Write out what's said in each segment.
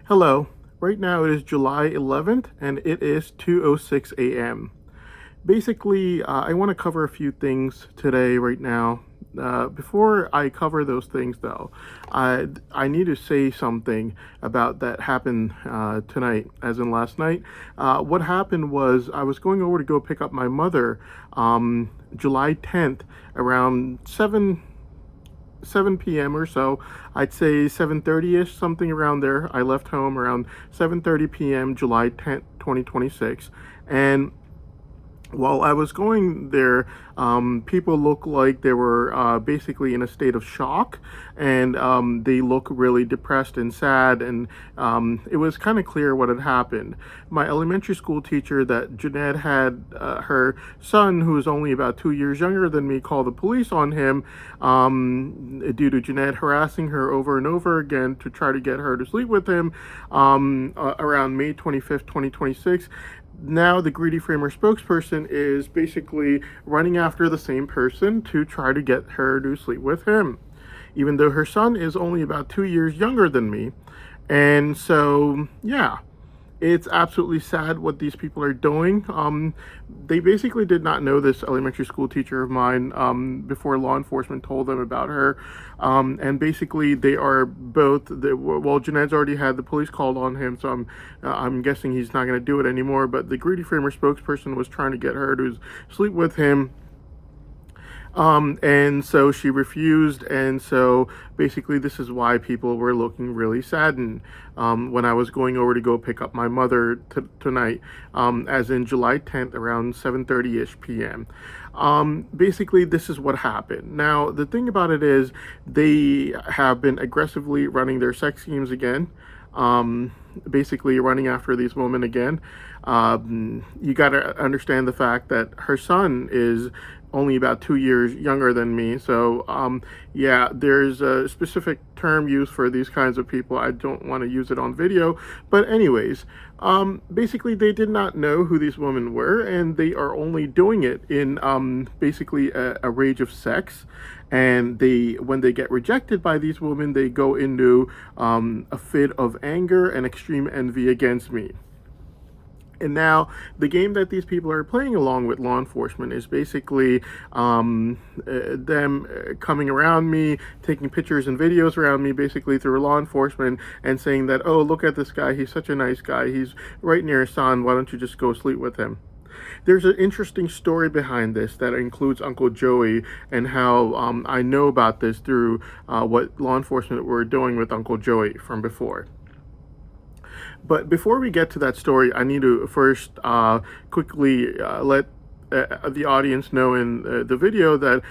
Hello. Right now it is July 11th and it is 2:06 a.m. Basically, I want to cover a few things today, right now. Before I cover those things, though, I need to say something about that happened tonight, as in last night. What happened was I was going over to go pick up my mother, July 10th, around 7 p.m. or so. I'd say 7:30ish, something around there. I left home around 7:30 p.m. July 10th, 2026, and while I was going there, people looked like they were basically in a state of shock, and they look really depressed and sad, and it was kind of clear what had happened. My elementary school teacher, that Jeanette had her son, who is only about 2 years younger than me, call the police on him due to Jeanette harassing her over and over again to try to get her to sleep with him around May 25th, 2026. Now the Greedy Framer spokesperson is basically running after the same person to try to get her to sleep with him, even though her son is only about 2 years younger than me. And so, yeah, it's absolutely sad what these people are doing. They basically did not know this elementary school teacher of mine before law enforcement told them about her. And basically, they are both. Well, Jeanette's already had the police called on him, so I'm guessing he's not going to do it anymore. But the Greedy Framer spokesperson was trying to get her to sleep with him. And so she refused, and so basically this is why people were looking really saddened when I was going over to go pick up my mother tonight, as in July 10th around 7:30ish p.m. Basically, this is what happened. Now, the thing about it is they have been aggressively running their sex schemes again. Basically running after these women again. You got to understand the fact that her son is only about 2 years younger than me. So, yeah, there's a specific term used for these kinds of people. I don't want to use it on video. But anyways, basically they did not know who these women were, and they are only doing it in basically a rage of sex. And when they get rejected by these women, they go into a fit of anger and extreme envy against me. And now the game that these people are playing along with law enforcement is basically them coming around me, taking pictures and videos around me, basically through law enforcement, and saying that, oh, look at this guy, he's such a nice guy, he's right near his son, why don't you just go sleep with him? There's an interesting story behind this that includes Uncle Joey, and how I know about this through what law enforcement were doing with Uncle Joey from before. But before we get to that story, I need to first quickly let the audience know in the video that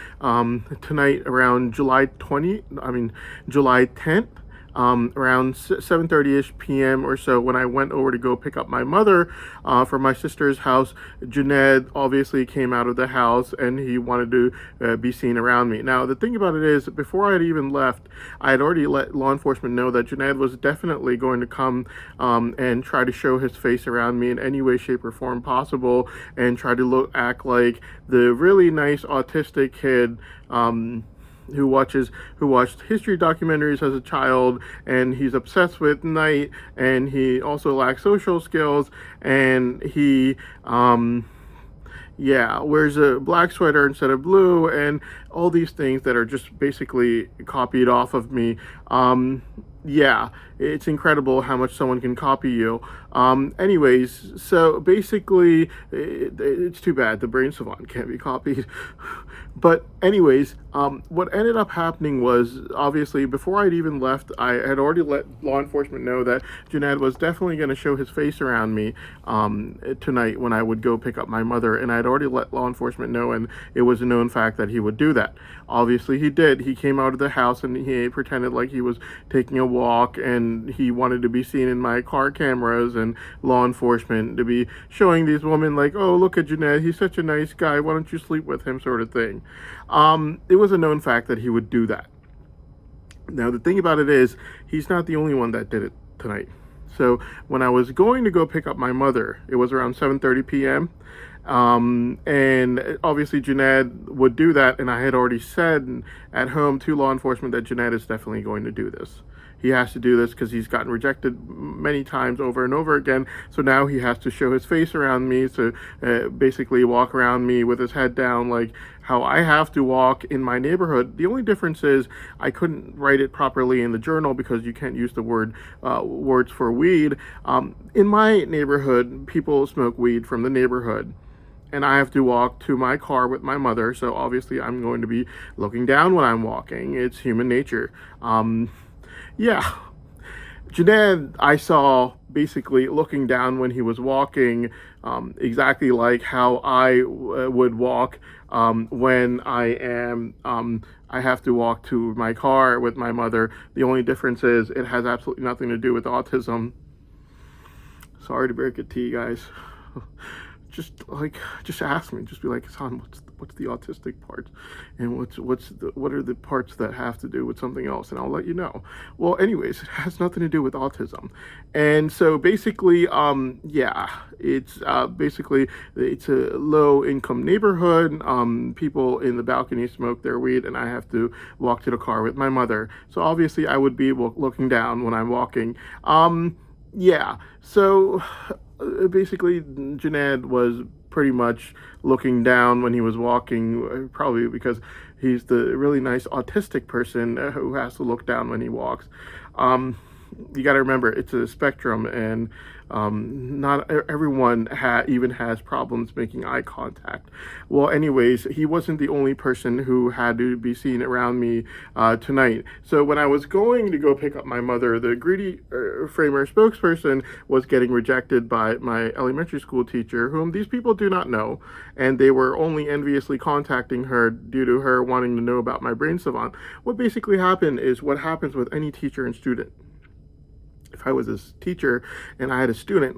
tonight around July 10th, around 7:30ish p.m. or so, when I went over to go pick up my mother from my sister's house, Jeanette obviously came out of the house, and he wanted to be seen around me. Now, the thing about it is, before I had even left, I had already let law enforcement know that Jeanette was definitely going to come and try to show his face around me in any way, shape, or form possible, and try to act like the really nice autistic kid who watched history documentaries as a child, and he's obsessed with night, and he also lacks social skills, and he wears a black sweater instead of blue, and all these things that are just basically copied off of me. Yeah, it's incredible how much someone can copy you. Anyways, so basically, it's too bad the brain savant can't be copied. But anyways, what ended up happening was, obviously, before I'd even left, I had already let law enforcement know that Jeanette was definitely going to show his face around me tonight when I would go pick up my mother, and I'd already let law enforcement know, and it was a known fact that he would do that. Obviously, he did. He came out of the house, and he pretended like he was taking a walk, and he wanted to be seen in my car cameras, and law enforcement to be showing these women like, oh, look at Jeanette, he's such a nice guy, why don't you sleep with him, sort of thing. It was a known fact that he would do that. Now, the thing about it is, he's not the only one that did it tonight. So when I was going to go pick up my mother, it was around 7:30 p.m. And obviously Jeanette would do that, and I had already said at home to law enforcement that Jeanette is definitely going to do this. he has to do this because he's gotten rejected many times over and over again. So now he has to show his face around me, so basically walk around me with his head down, like how I have to walk in my neighborhood. The only difference is I couldn't write it properly in the journal because you can't use the words for weed. In my neighborhood, people smoke weed from the neighborhood, and I have to walk to my car with my mother, so obviously I'm going to be looking down when I'm walking. It's human nature. Yeah. Junaid, I saw basically looking down when he was walking, exactly like how I would walk when I have to walk to my car with my mother. The only difference is it has absolutely nothing to do with autism. Sorry to break it to you guys. Just ask me. Just be like, Hassan, what's the autistic part, and what are the parts that have to do with something else, and I'll let you know. Well, anyways, it has nothing to do with autism, and so basically, yeah, it's basically it's a low income neighborhood. People in the balcony smoke their weed, and I have to walk to the car with my mother. So obviously, I would be looking down when I'm walking. Yeah. So basically, Junaid was pretty much looking down when he was walking, probably because he's the really nice autistic person who has to look down when he walks. You got to remember, it's a spectrum, and not everyone even has problems making eye contact. Well, anyways, he wasn't the only person who had to be seen around me tonight. So when I was going to go pick up my mother, the Greedy Framer spokesperson was getting rejected by my elementary school teacher, whom these people do not know, and they were only enviously contacting her due to her wanting to know about my brain savant. What basically happened is what happens with any teacher and student. If I was a teacher and I had a student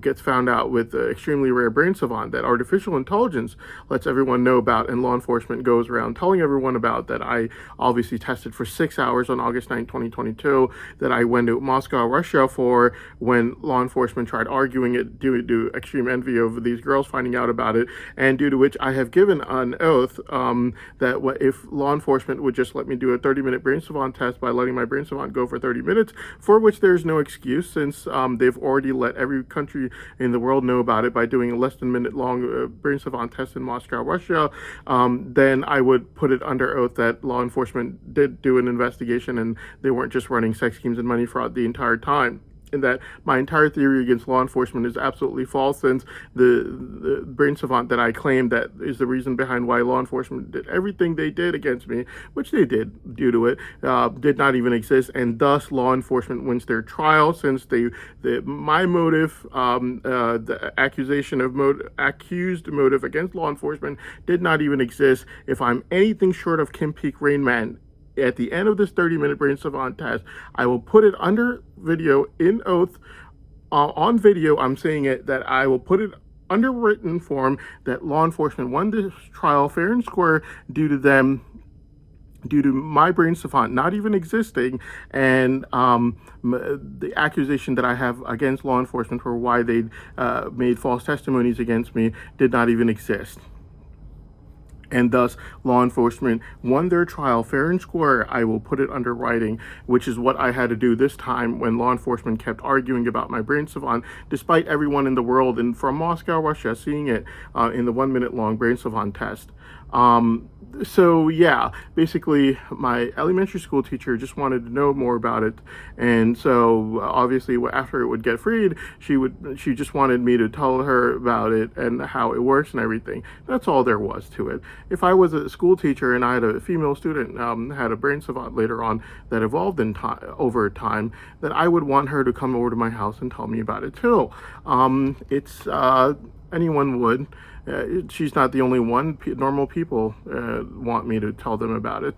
gets found out with extremely rare brain savant that artificial intelligence lets everyone know about, and law enforcement goes around telling everyone about, that I obviously tested for 6 hours on August 9, 2022, that I went to Moscow, Russia for, when law enforcement tried arguing it due to extreme envy of these girls finding out about it, and due to which I have given an oath that if law enforcement would just let me do a 30-minute brain savant test by letting my brain savant go for 30 minutes, for which there's no excuse, since they've already let every country in the world know about it by doing a less than minute long brain savant test in Moscow, Russia, then I would put it under oath that law enforcement did do an investigation and they weren't just running sex schemes and money fraud the entire time. And that my entire theory against law enforcement is absolutely false, since the brain savant that I claim that is the reason behind why law enforcement did everything they did against me, which they did due to it, did not even exist, and thus law enforcement wins their trial, since my motive, the accused motive against law enforcement did not even exist. If I'm anything short of Kim Peek Rain Man, at the end of this 30-minute brain savant test, I will put it under video in oath, on video. I'm saying it, that I will put it under written form that law enforcement won this trial fair and square due to my brain savant not even existing, and the accusation that I have against law enforcement for why they made false testimonies against me did not even exist. And thus, law enforcement won their trial fair and square. I will put it under writing, which is what I had to do this time when law enforcement kept arguing about my brain savant, despite everyone in the world and from Moscow, Russia, seeing it in the 1 minute long brain savant test. So yeah, basically my elementary school teacher just wanted to know more about it, and so obviously after it would get freed, she just wanted me to tell her about it and how it works and everything. That's all there was to it. If I was a school teacher and I had a female student had a brain savant later on that evolved over time, then I would want her to come over to my house and tell me about it too. Anyone would. She's not the only one. Normal people want me to tell them about it.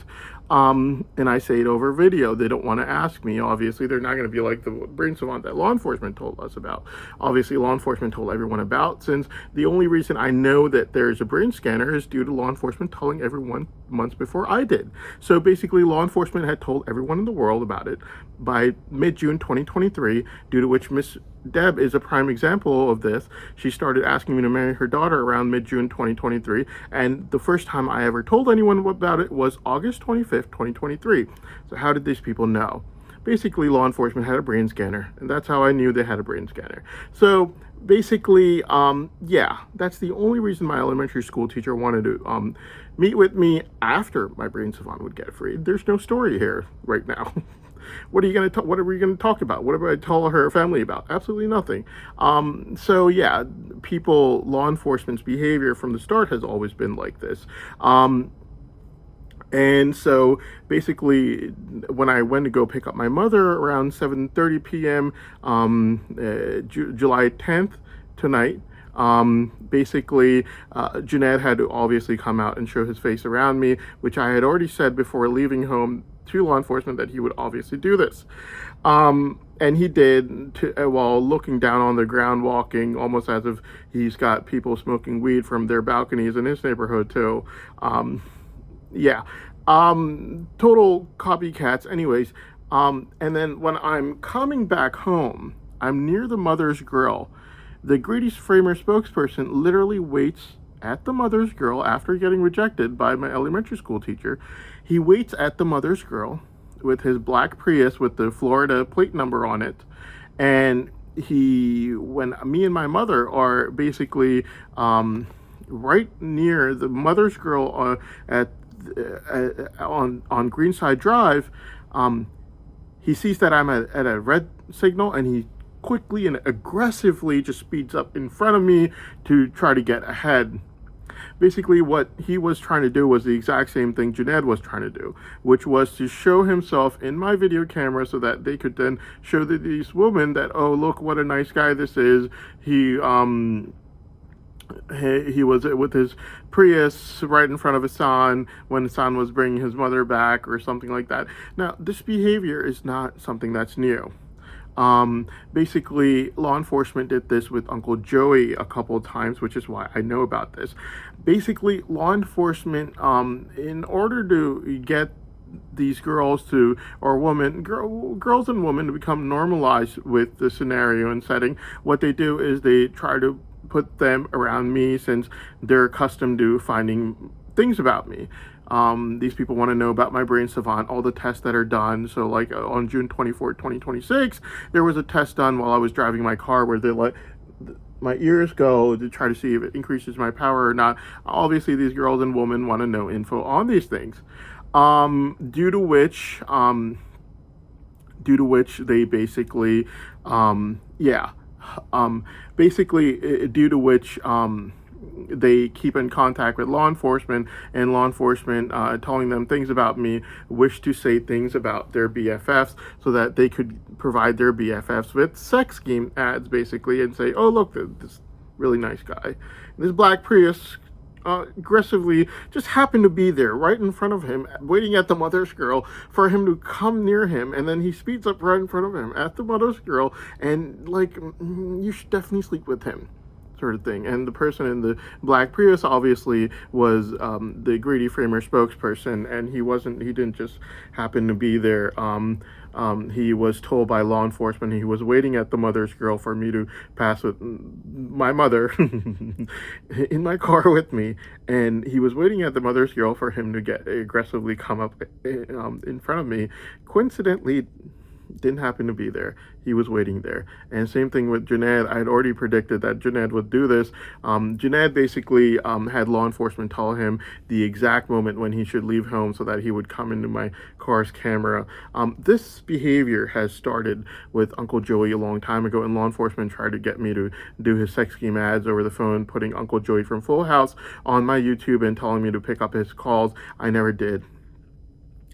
And I say it over video. They don't want to ask me. Obviously, they're not going to be like the brain savant that law enforcement told us about. Obviously, law enforcement told everyone about, since the only reason I know that there's a brain scanner is due to law enforcement telling everyone months before I did. So basically, law enforcement had told everyone in the world about it by mid-June 2023, due to which Miss Deb is a prime example of this. She started asking me to marry her daughter around mid-June 2023, and the first time I ever told anyone about it was August 25th, 2023. So how did these people know? basically law enforcement had a brain scanner, and that's how I knew they had a brain scanner. So basically, yeah, that's the only reason my elementary school teacher wanted to meet with me after my brain savant would get freed. There's no story here right now. What are you going to what are we going to talk about? What am I tell her family about? Absolutely nothing. So yeah, law enforcement's behavior from the start has always been like this. And so basically, when I went to go pick up my mother around 7:30 p.m., July 10th tonight, basically, Junaid had to obviously come out and show his face around me, which I had already said before leaving home to law enforcement that he would obviously do this. And he did, while looking down on the ground, walking almost as if he's got people smoking weed from their balconies in his neighborhood too. Yeah. Total copycats. Anyways, and then when I'm coming back home, I'm near the Mother's Grill. The Greedy Framer spokesperson literally waits at the Mother's Grill after getting rejected by my elementary school teacher. He waits at the Mother's Grill with his black Prius with the Florida plate number on it. And when me and my mother are basically right near the Mother's Grill on Greenside Drive, he sees that I'm at a red signal, and he quickly and aggressively just speeds up in front of me to try to get ahead. Basically, what he was trying to do was the exact same thing Junaid was trying to do, which was to show himself in my video camera so that they could then show these women that, oh, look what a nice guy this is. He was with his Prius right in front of Hassan when Hassan was bringing his mother back or something like that. Now, this behavior is not something that's new. Basically, law enforcement did this with Uncle Joey a couple of times, which is why I know about this. Basically, law enforcement, in order to get these girls to, or girls and women to become normalized with the scenario and setting, what they do is they try to put them around me since they're accustomed to finding things about me. These people want to know about my brain savant, all the tests that are done. So like on June 24th, 2026, there was a test done while I was driving my car where they let my ears go to try to see if it increases my power or not. Obviously, these girls and women want to know info on these things. Due to which they basically, due to which, they keep in contact with law enforcement, and law enforcement telling them things about me, wish to say things about their BFFs so that they could provide their BFFs with sex scheme ads, basically, and say, oh, look, this really nice guy. This black Prius aggressively just happened to be there right in front of him, waiting at the Mother's Grill for him to come near him, and then he speeds up right in front of him at the Mother's Grill, and like, you should definitely sleep with him, sort of thing. And the person in the black Prius obviously was the Greedy Framer spokesperson, and he didn't just happen to be there. He was told by law enforcement he was waiting at the Mother's Grill for me to pass with my mother in my car with me, and he was waiting at the Mother's Grill for him to get aggressively come up in front of me. Coincidentally, didn't happen to be there. He was waiting there. And same thing with Junaid. I had already predicted that Junaid would do this. Junaid basically had law enforcement tell him the exact moment when he should leave home so that he would come into my car's camera. This behavior has started with Uncle Joey a long time ago, and law enforcement tried to get me to do his sex scheme ads over the phone, putting Uncle Joey from Full House on my YouTube and telling me to pick up his calls. I never did.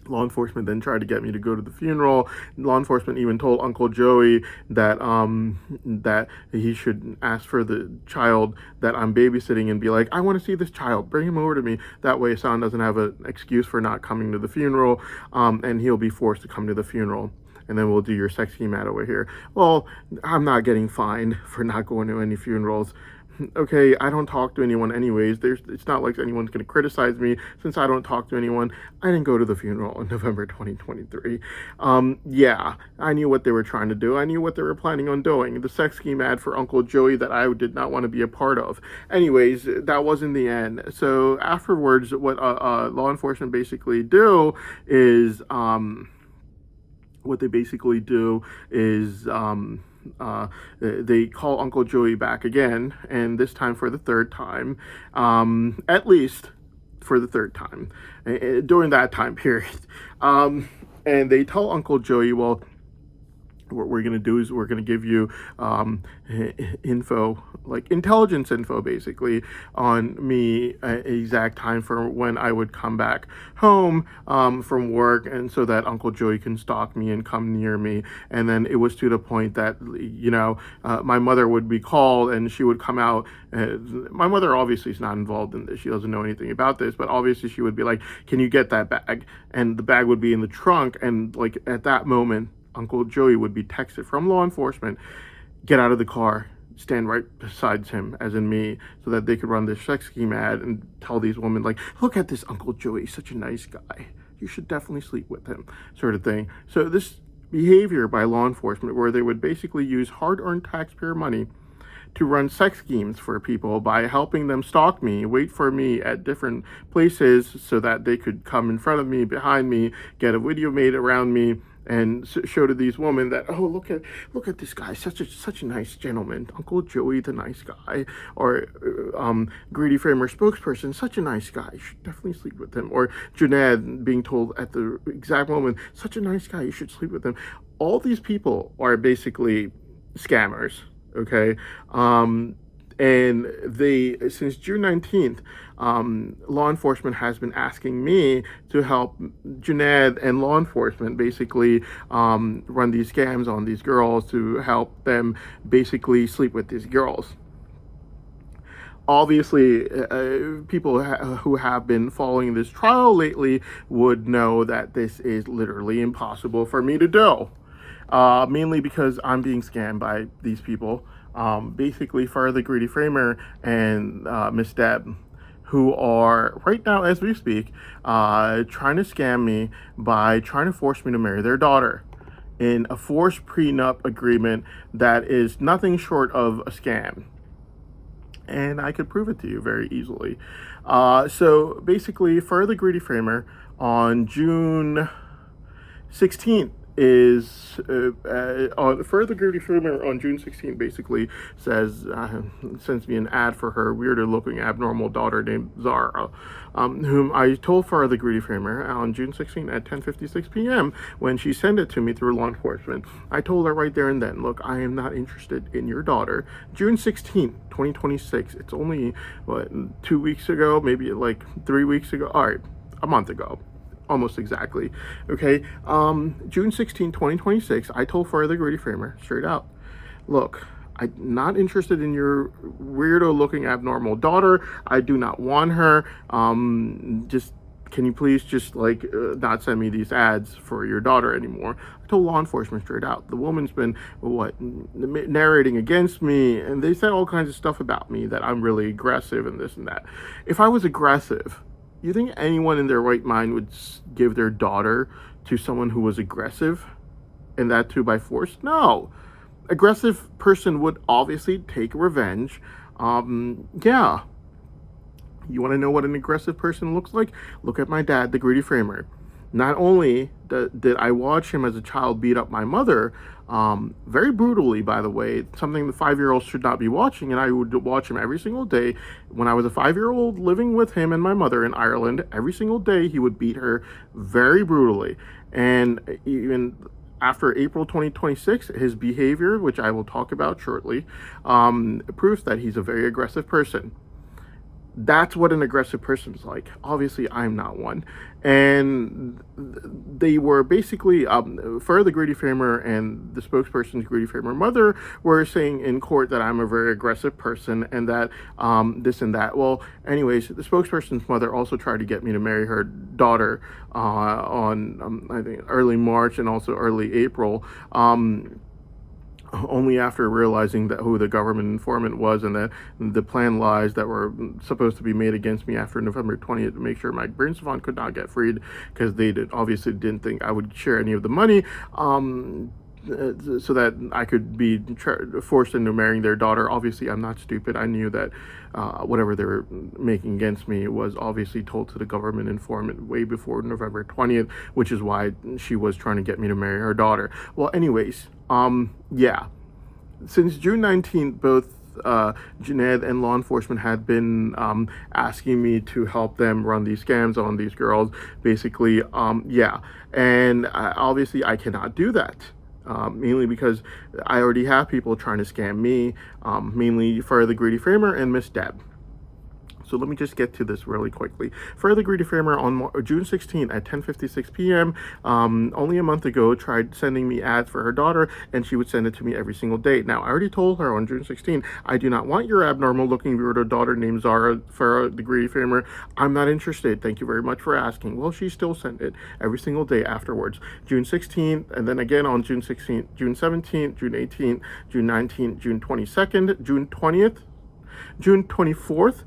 Law enforcement then tried to get me to go to the funeral. Law enforcement even told Uncle Joey that that he should ask for the child that I'm babysitting and be like, I want to see this child, bring him over to me. That way Hassan doesn't have an excuse for not coming to the funeral, and he'll be forced to come to the funeral. And then we'll do your sex scheme ad over here. Well, I'm not getting fined for not going to any funerals. Okay, I don't talk to anyone anyways. It's not like anyone's going to criticize me since I don't talk to anyone. I didn't go to the funeral in November 2023. Yeah, I knew what they were trying to do. I knew what they were planning on doing. The sex scheme ad for Uncle Joey that I did not want to be a part of. Anyways, that wasn't the end. So afterwards, what law enforcement basically do is what they basically do is they call Uncle Joey back again, and this time for the third time, at least for the third time during that time period. And they tell Uncle Joey, well, what we're going to do is we're going to give you info, like intelligence info, basically, on me, exact time for when I would come back home from work, and so that Uncle Joey can stalk me and come near me. And then it was to the point that, my mother would be called and she would come out. My mother obviously is not involved in this. She doesn't know anything about this, but obviously she would be like, can you get that bag? And the bag would be in the trunk. And like at that moment, Uncle Joey would be texted from law enforcement, get out of the car, stand right beside him, as in me, so that they could run this sex scheme ad and tell these women, like, look at this Uncle Joey, such a nice guy. You should definitely sleep with him, sort of thing. So this behavior by law enforcement, where they would basically use hard-earned taxpayer money to run sex schemes for people by helping them stalk me, wait for me at different places so that they could come in front of me, behind me, get a video made around me, and show to these women that, oh, look at this guy, such a nice gentleman, Uncle Joey, the nice guy, or Greedy Framer spokesperson, such a nice guy, you should definitely sleep with him, or Junaid being told at the exact moment, such a nice guy, you should sleep with him. All these people are basically scammers, okay? And they, since June 19th, law enforcement has been asking me to help Junaid and law enforcement basically run these scams on these girls, to help them basically sleep with these girls. Obviously, people who have been following this trial lately would know that this is literally impossible for me to do. Mainly because I'm being scammed by these people. Basically, Farah the Greedy Framer and Miss Deb, who are right now, as we speak, trying to scam me by trying to force me to marry their daughter in a forced prenup agreement that is nothing short of a scam. And I could prove it to you very easily. So basically, Farah the Greedy Framer on June 16th is on Further Greedy Framer on June 16th basically says, sends me an ad for her weirder looking abnormal daughter named Zara, whom I told Further Greedy Framer on June 16th at 10:56 p.m. when she sent it to me through law enforcement. I told her right there and then, look, I am not interested in your daughter. June 16th, 2026. It's only, what, 2 weeks ago, maybe like 3 weeks ago. All right, a month ago. Almost exactly. Okay. June 16, 2026, I told Farah the Greedy Framer straight out, look, I'm not interested in your weirdo looking abnormal daughter. I do not want her. Just, can you please just not send me these ads for your daughter anymore? I told law enforcement straight out. The woman's been, narrating against me, and they said all kinds of stuff about me, that I'm really aggressive and this and that. If I was aggressive, you think anyone in their right mind would give their daughter to someone who was aggressive, and that too by force? No. Aggressive person would obviously take revenge. Yeah. You want to know what an aggressive person looks like? Look at my dad, the Greedy Framer. Not only did I watch him as a child beat up my mother, very brutally, by the way, something the 5-year-olds should not be watching, and I would watch him every single day. When I was a 5-year-old living with him and my mother in Ireland, every single day he would beat her very brutally. And even after April 2026, his behavior, which I will talk about shortly, proves that he's a very aggressive person. That's what an aggressive person is like. Obviously, I'm not one. And they were basically, for the Greedy Framer and the spokesperson's Greedy Framer mother were saying in court that I'm a very aggressive person and that this and that. Well, anyways, the spokesperson's mother also tried to get me to marry her daughter on, I think, early March and also early April. Only after realizing that who the government informant was and that the planned lies that were supposed to be made against me after November 20th to make sure my brain savant could not get freed, because they obviously didn't think I would share any of the money. so that I could be forced into marrying their daughter. Obviously, I'm not stupid. I knew that whatever they were making against me was obviously told to the government informant way before November 20th, which is why she was trying to get me to marry her daughter. Well, anyways, yeah. Since June 19th, both Junaid and law enforcement had been asking me to help them run these scams on these girls. Basically, yeah. And obviously, I cannot do that. Mainly because I already have people trying to scam me, mainly for the Greedy Framer and Miss Deb. So let me just get to this really quickly. For the Greedy Framer on June 16th at 10:56 p.m., only a month ago, tried sending me ads for her daughter, and she would send it to me every single day. Now, I already told her on June 16th, I do not want your abnormal-looking weirdo daughter named Zara for the Greedy Framer. I'm not interested. Thank you very much for asking. Well, she still sent it every single day afterwards. June 16th, and then again on June 16th, June 17th, June 18th, June 19th, June 22nd, June 20th, June 24th,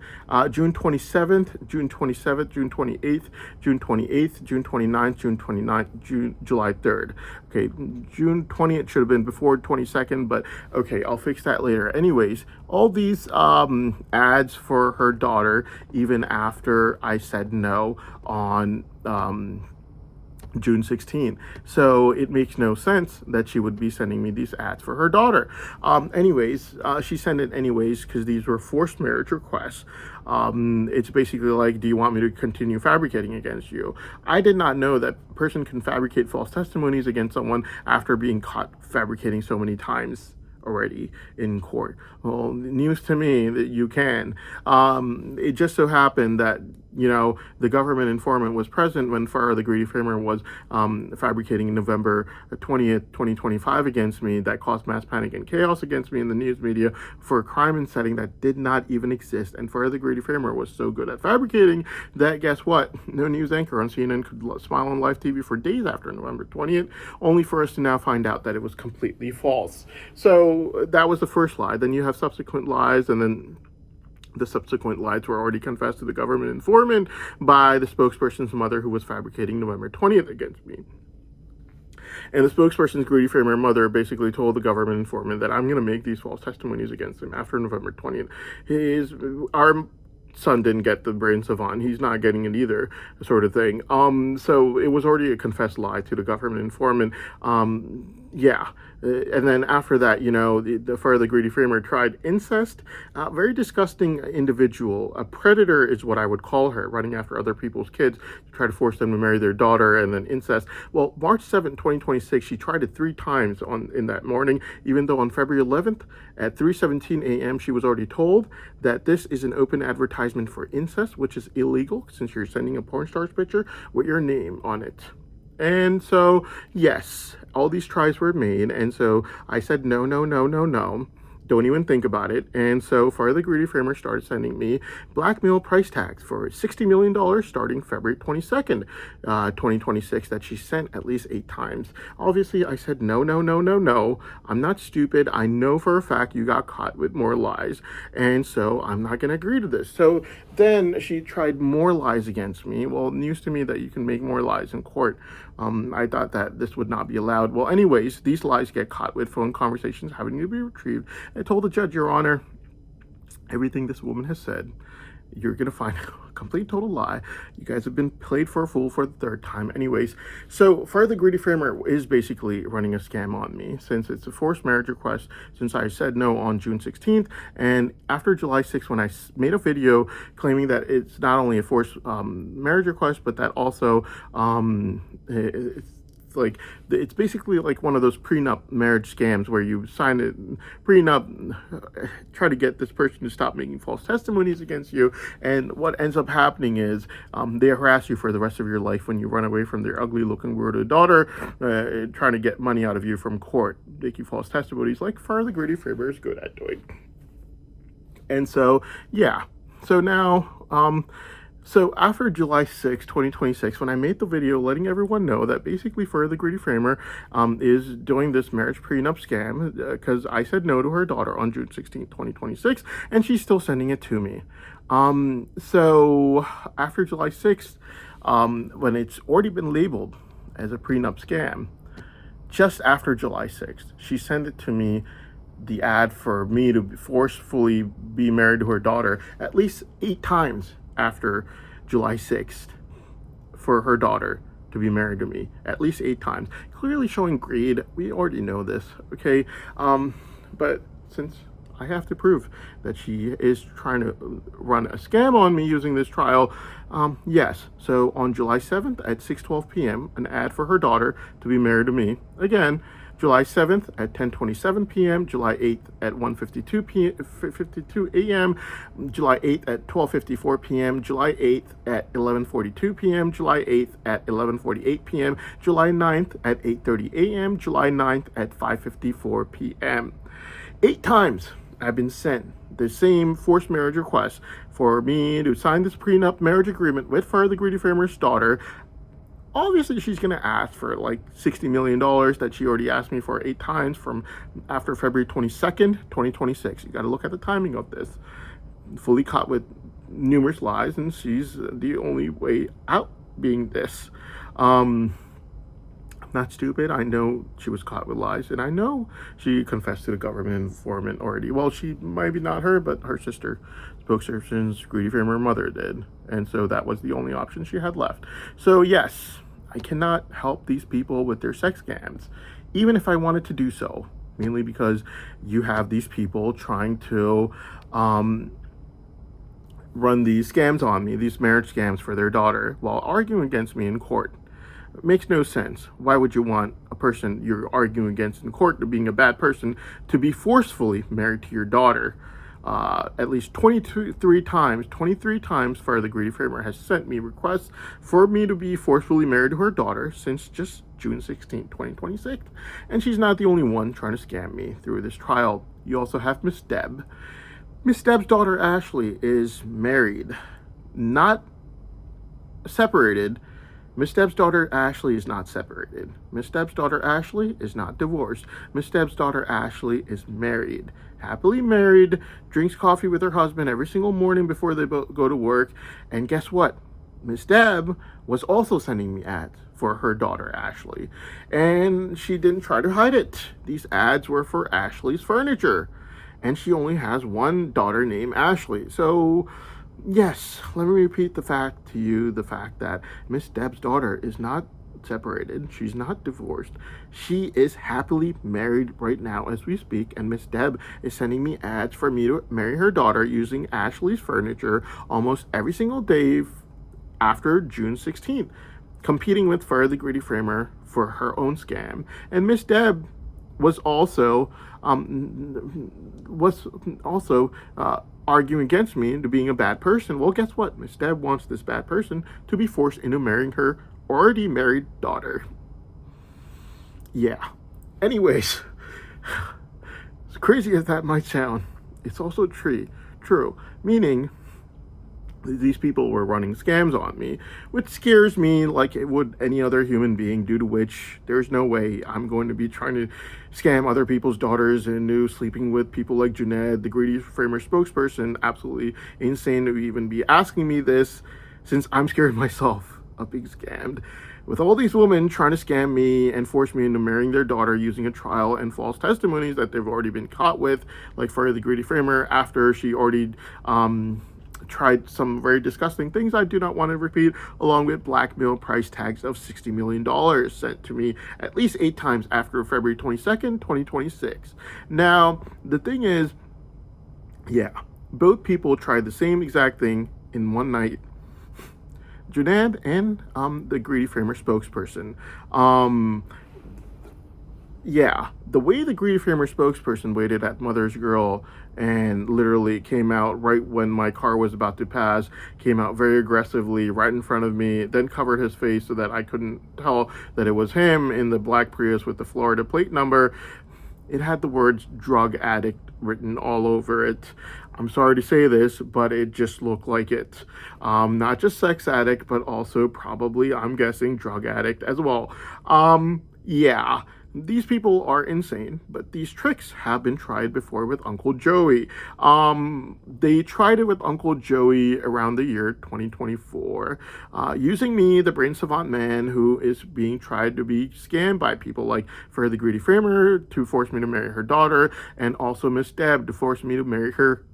June 27th, June 27th, June 28th, June 28th, June 29th, June 29th, July 3rd. Okay, June 20th should have been before 22nd, but okay, I'll fix that later. Anyways, all these ads for her daughter, even after I said no on June 16th. So it makes no sense that she would be sending me these ads for her daughter. Anyways, she sent it anyways because these were forced marriage requests. It's basically like, do you want me to continue fabricating against you? I did not know that a person can fabricate false testimonies against someone after being caught fabricating so many times already in court. Well, news to me that you can. It just so happened that, you know, the government informant was present when Farah the Greedy Framer was fabricating November 20th, 2025 against me, that caused mass panic and chaos against me in the news media for a crime and setting that did not even exist. And Farah the Greedy Framer was so good at fabricating that, guess what? No news anchor on CNN could smile on live TV for days after November 20th, only for us to now find out that it was completely false. So that was the first lie. Then you have subsequent lies, and then the subsequent lies were already confessed to the government informant by the spokesperson's mother, who was fabricating November 20th against me. And the spokesperson's Greedy Framer mother basically told the government informant that I'm going to make these false testimonies against him after November 20th. Our son didn't get the brain savant. He's not getting it either, sort of thing. So it was already a confessed lie to the government informant. Yeah. And then after that, you know, the Greedy Framer tried incest. Very disgusting individual. A predator is what I would call her, running after other people's kids to try to force them to marry their daughter, and then incest. Well, March 7th, 2026, she tried it 3 times in that morning, even though on February 11th at 3:17 a.m. she was already told that this is an open advertisement for incest, which is illegal since you're sending a porn star's picture with your name on it. And so, yes, all these tries were made, and so I said no, no, no, no, no. Don't even think about it. And so Farah the Greedy Framer started sending me blackmail price tags for $60 million starting February 22nd, 2026, that she sent at least 8 times. Obviously, I said no, no, no, no, no. I'm not stupid. I know for a fact you got caught with more lies. And so I'm not going to agree to this. So then she tried more lies against me. Well, news to me that you can make more lies in court. I thought that this would not be allowed. Well, anyways, these lies get caught with phone conversations having to be retrieved. I told the judge, Your Honor, everything this woman has said, you're going to find a complete total lie. You guys have been played for a fool for the 3rd time. Anyways, so Farah the Greedy Framer is basically running a scam on me since it's a forced marriage request, since I said no on June 16th. And after July 6th, when I made a video claiming that it's not only a forced marriage request, but that also it's basically like one of those prenup marriage scams where you sign a prenup, try to get this person to stop making false testimonies against you, and what ends up happening is they harass you for the rest of your life when you run away from their ugly looking weirdo daughter, trying to get money out of you from court, making false testimonies like Farah the Greedy Framer is good at doing. And so, yeah, so now so after July 6, 2026, when I made the video letting everyone know that basically Farah the Greedy Framer is doing this marriage prenup scam because I said no to her daughter on June 16, 2026, and she's still sending it to me. So after July 6th, when it's already been labeled as a prenup scam, just after July 6th. She sent it to me, the ad for me to forcefully be married to her daughter, at least 8 times after July 6th, for her daughter to be married to me, at least 8 times. Clearly showing greed. We already know this, okay? But since I have to prove that she is trying to run a scam on me using this trial, yes. So on July 7th at 6:12 p.m., an ad for her daughter to be married to me. Again, July 7th at 10:27 p.m., July 8th at 1:52 a.m., July 8th at 12:54 p.m., July 8th at 11:42 p.m., July 8th at 11:48 p.m., July 9th at 8:30 a.m., July 9th at 5:54 p.m. 8 times I've been sent the same forced marriage request for me to sign this prenup marriage agreement with Fire the Greedy Framer's daughter. Obviously, she's going to ask for like $60 million that she already asked me for 8 times from after February 22nd, 2026. You got to look at the timing of this. Fully caught with numerous lies, and she's the only way out being this. Not stupid. I know she was caught with lies, and I know she confessed to the government informant already. Well, she maybe not her, but her sister, spokesperson's Greedy Framer mother, did, and so that was the only option she had left. So yes, I cannot help these people with their sex scams, even if I wanted to do so. Mainly because you have these people trying to run these scams on me, these marriage scams for their daughter, while arguing against me in court. It makes no sense. Why would you want a person you're arguing against in court to being a bad person to be forcefully married to your daughter? At least 23 times, Fire the Greedy Framer has sent me requests for me to be forcefully married to her daughter since just June 16, 2026. And she's not the only one trying to scam me through this trial. You also have Miss Deb. Miss Deb's daughter, Ashley, is married, not separated. Miss Deb's daughter Ashley is not separated. Miss Deb's daughter Ashley is not divorced. Miss Deb's daughter Ashley is married. Happily married, drinks coffee with her husband every single morning before they go to work. And guess what? Miss Deb was also sending me ads for her daughter Ashley. And she didn't try to hide it. These ads were for Ashley's furniture. And she only has one daughter named Ashley. So yes, let me repeat the fact that Miss Deb's daughter is not separated. She's not divorced. She is happily married right now as we speak, and Miss Deb is sending me ads for me to marry her daughter using Ashley's furniture almost every single day after June 16th, competing with Fire the Greedy Framer for her own scam. And Miss Deb was also arguing against me into being a bad person. Well, guess what? Miss Deb wants this bad person to be forced into marrying her already married daughter. Yeah. Anyways, as crazy as that might sound, it's also true. Meaning, these people were running scams on me, which scares me like it would any other human being, due to which there's no way I'm going to be trying to scam other people's daughters into sleeping with people like Junaid, the Greedy Framer spokesperson. Absolutely insane to even be asking me this, since I'm scared myself of being scammed. With all these women trying to scam me and force me into marrying their daughter using a trial and false testimonies that they've already been caught with, like Fire the Greedy Framer, after she already tried some very disgusting things I do not want to repeat, along with blackmail price tags of $60 million sent to me at least 8 times after February 22nd, 2026. Now, the thing is, yeah, both people tried the same exact thing in one night. Junaid and the Greedy Framer spokesperson. Yeah, the way the Greedy Framer spokesperson waited at Mother's Girl and literally came out right when my car was about to pass, came out very aggressively right in front of me, then covered his face so that I couldn't tell that it was him in the black Prius with the Florida plate number. It had the words drug addict written all over it. I'm sorry to say this, but it just looked like it. Not just sex addict, but also probably, I'm guessing, drug addict as well. Yeah. these people are insane, but these tricks have been tried before with Uncle Joey. They tried it with Uncle Joey around the year 2024, using me, the brain savant man, who is being tried to be scammed by people like Fer the Greedy Framer to force me to marry her daughter, and also Miss Deb to force me to marry her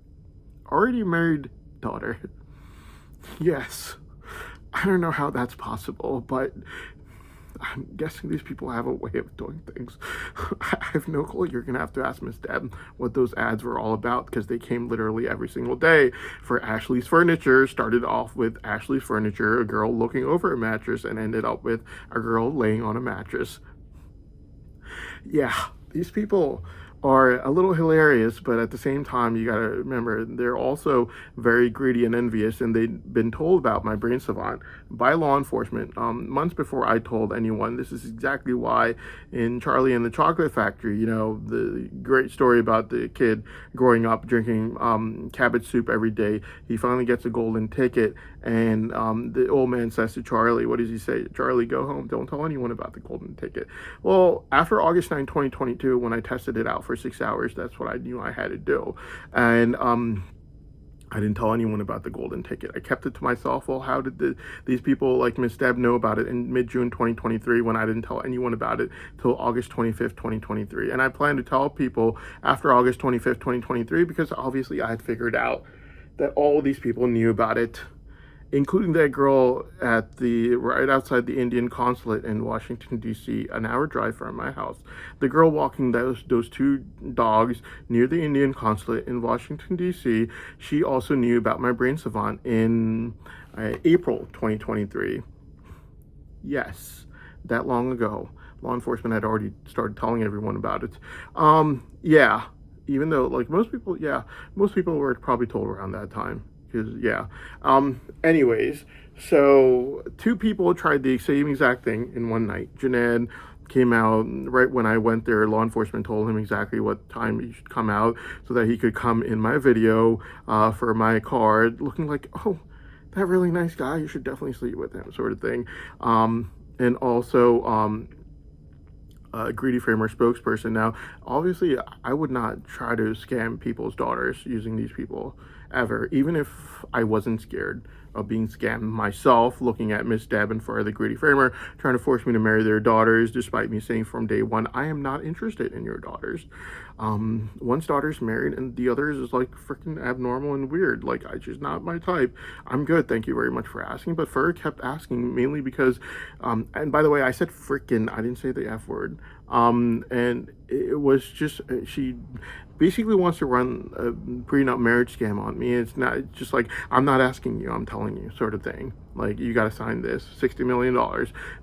already married daughter. Yes. I don't know how that's possible, but I'm guessing these people have a way of doing things. I have no clue. You're going to have to ask Miss Deb what those ads were all about, because they came literally every single day for Ashley's Furniture. Started off with Ashley's Furniture, a girl looking over a mattress, and ended up with a girl laying on a mattress. Yeah, these people are a little hilarious, but at the same time, you gotta remember, they're also very greedy and envious, and they've been told about my brain savant by law enforcement months before I told anyone. This is exactly why in Charlie and the Chocolate Factory, you know, the great story about the kid growing up drinking cabbage soup every day, he finally gets a golden ticket, and the old man says to Charlie, what does he say? Charlie, go home, don't tell anyone about the golden ticket. Well, after August 9, 2022, when I tested it out for 6 hours, that's what I knew I had to do. And I didn't tell anyone about the golden ticket. I kept it to myself. Well, how did these people like Miss Deb know about it in mid-June 2023 when I didn't tell anyone about it till August 25th, 2023? And I plan to tell people after August 25th, 2023, because obviously I had figured out that all of these people knew about it, including that girl at the right outside the Indian consulate in Washington, D.C., an hour drive from my house. The girl walking those two dogs near the Indian consulate in Washington, D.C., she also knew about my brain savant in April 2023. Yes, that long ago. Law enforcement had already started telling everyone about it. Yeah, even though, like, most people were probably told around that time. Because, yeah. Anyways, so two people tried the same exact thing in one night. Junaid came out right when I went there. Law enforcement told him exactly what time he should come out so that he could come in my video for my card, looking like, oh, that really nice guy, you should definitely sleep with him, sort of thing. And also, Greedy Framer spokesperson. Now, obviously, I would not try to scam people's daughters using these people ever, even if I wasn't scared of being scammed myself, looking at Miss Deb and Fer the Greedy Framer trying to force me to marry their daughters, despite me saying from day one, I am not interested in your daughters. One's daughter's married and the other's is like freaking abnormal and weird. Like, I just not my type. I'm good, thank you very much for asking. But Fer kept asking mainly because, and by the way, I said freaking, I didn't say the F word. And it was just, she basically wants to run a prenup marriage scam on me. It's not just like, I'm not asking you, I'm telling you, sort of thing. Like, you got to sign this $60 million,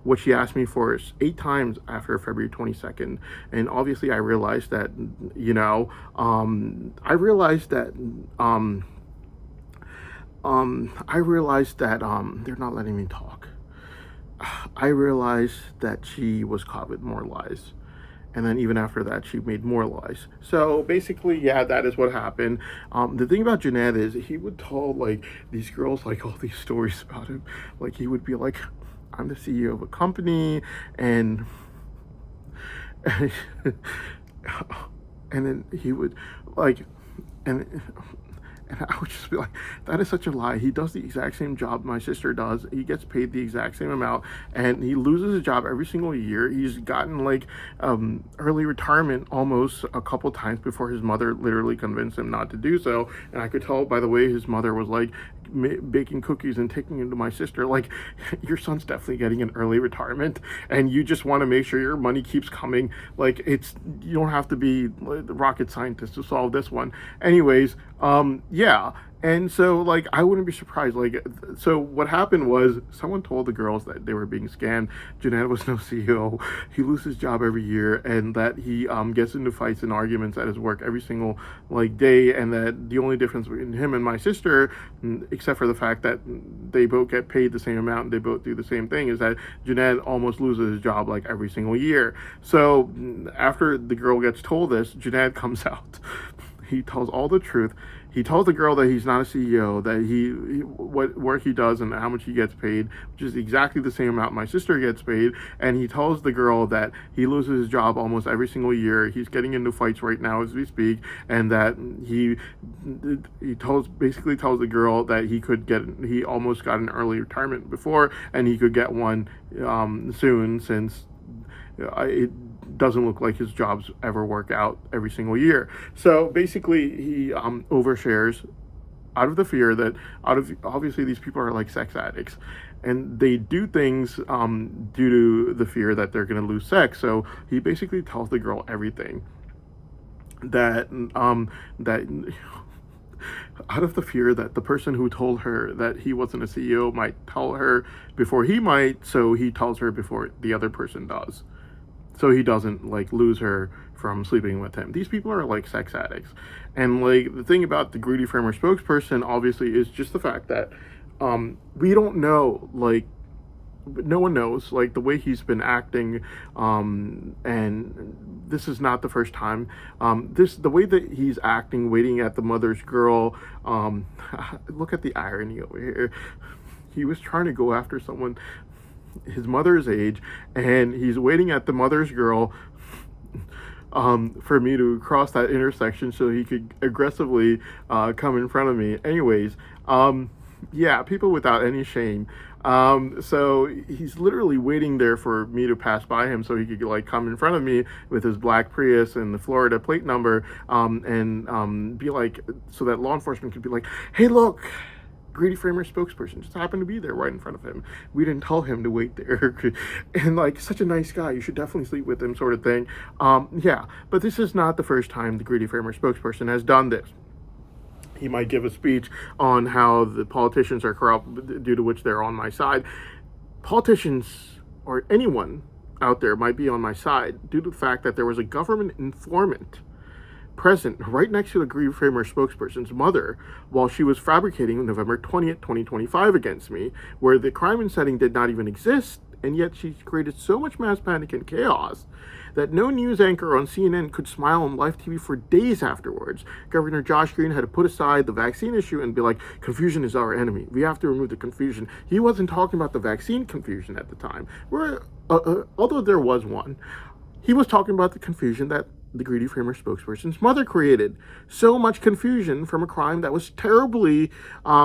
which she asked me for 8 times after February 22nd. And obviously I realized that, you know, they're not letting me talk. I realized that she was caught with more lies. And then even after that, she made more lies. So basically, yeah, that is what happened. The thing about Junaid is he would tell, like, these girls, like, all these stories about him. Like, he would be like, I'm the CEO of a company, and and then he would, like, and I would just be like, that is such a lie. He does the exact same job my sister does. He gets paid the exact same amount, and he loses his job every single year. He's gotten, like, early retirement almost a couple times before his mother literally convinced him not to do so. And I could tell by the way his mother was, like, baking cookies and taking them to my sister, like, your son's definitely getting an early retirement, and you just want to make sure your money keeps coming. Like, you don't have to be the rocket scientist to solve this one. Anyways, yeah. And so, like, I wouldn't be surprised. Like, so what happened was someone told the girls that they were being scammed. Junaid was no CEO. He loses his job every year, and that he gets into fights and arguments at his work every single, like, day, and that the only difference between him and my sister, except for the fact that they both get paid the same amount and they both do the same thing, is that Junaid almost loses his job, like, every single year. So after the girl gets told this, Junaid comes out. He tells all the truth. He tells the girl that he's not a CEO, that what work he does and how much he gets paid, which is exactly the same amount my sister gets paid. And he tells the girl that he loses his job almost every single year. He's getting into fights right now as we speak, and that he basically tells the girl that he almost got an early retirement before, and he could get one soon, since it doesn't look like his jobs ever work out every single year. So basically, he overshares out of the fear that obviously these people are like sex addicts, and they do things due to the fear that they're going to lose sex. So he basically tells the girl everything that out of the fear that the person who told her that he wasn't a CEO might tell her before he might, so he tells her before the other person does, so he doesn't like lose her from sleeping with him. These people are like sex addicts. And like the thing about the Greedy Framer spokesperson obviously is just the fact that we don't know, like no one knows, like the way he's been acting, and this is not the first time. The way that he's acting, waiting at the mother's girl, look at the irony over here. He was trying to go after someone his mother's age, and he's waiting at the mother's girl for me to cross that intersection so he could aggressively come in front of me. Anyways, yeah, people without any shame. So he's literally waiting there for me to pass by him so he could like come in front of me with his black Prius and the Florida plate number, and be like, so that law enforcement could be like, hey, look, Greedy Framer spokesperson just happened to be there right in front of him. We didn't tell him to wait there. And like, such a nice guy, you should definitely sleep with him, sort of thing. Yeah, but this is not the first time the Greedy Framer spokesperson has done this. He might give a speech on how the politicians are corrupt, due to which they're on my side. Politicians or anyone out there might be on my side due to the fact that there was a government informant present right next to the Greedy Framer spokesperson's mother while she was fabricating November 20th, 2025 against me, where the crime and setting did not even exist, and yet she created so much mass panic and chaos that no news anchor on CNN could smile on live TV for days afterwards. Governor Josh Green had to put aside the vaccine issue and be like, confusion is our enemy. We have to remove the confusion. He wasn't talking about the vaccine confusion at the time, although there was one. He was talking about the confusion that the Greedy Framer spokesperson's mother created. So much confusion from a crime that was terribly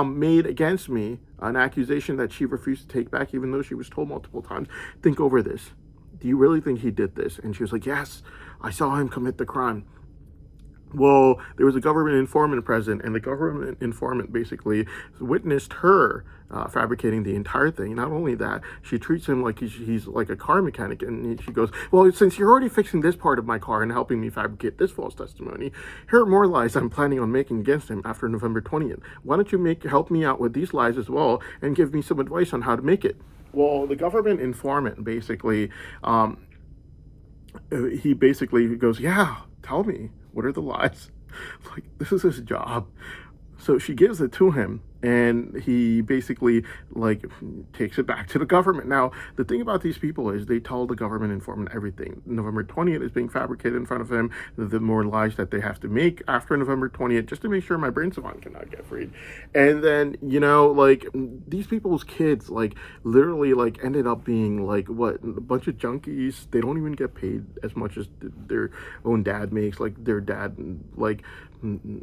made against me, an accusation that she refused to take back, even though she was told multiple times, think over this. Do you really think he did this? And she was like, yes, I saw him commit the crime. Well, there was a government informant present, and the government informant basically witnessed her fabricating the entire thing. Not only that, she treats him like he's like a car mechanic, and she goes, well, since you're already fixing this part of my car and helping me fabricate this false testimony, here are more lies I'm planning on making against him after November 20th. Why don't you help me out with these lies as well and give me some advice on how to make it? Well, the government informant basically, he basically goes, yeah, tell me. What are the lies? Like, this is his job. So she gives it to him, and he basically like takes it back to the government. Now, the thing about these people is they tell the government informant everything. November 20th is being fabricated in front of him. The more lies that they have to make after November 20th just to make sure my brain savant cannot get freed. And then, you know, like these people's kids like literally like ended up being like what, a bunch of junkies. They don't even get paid as much as their own dad makes. Like their dad like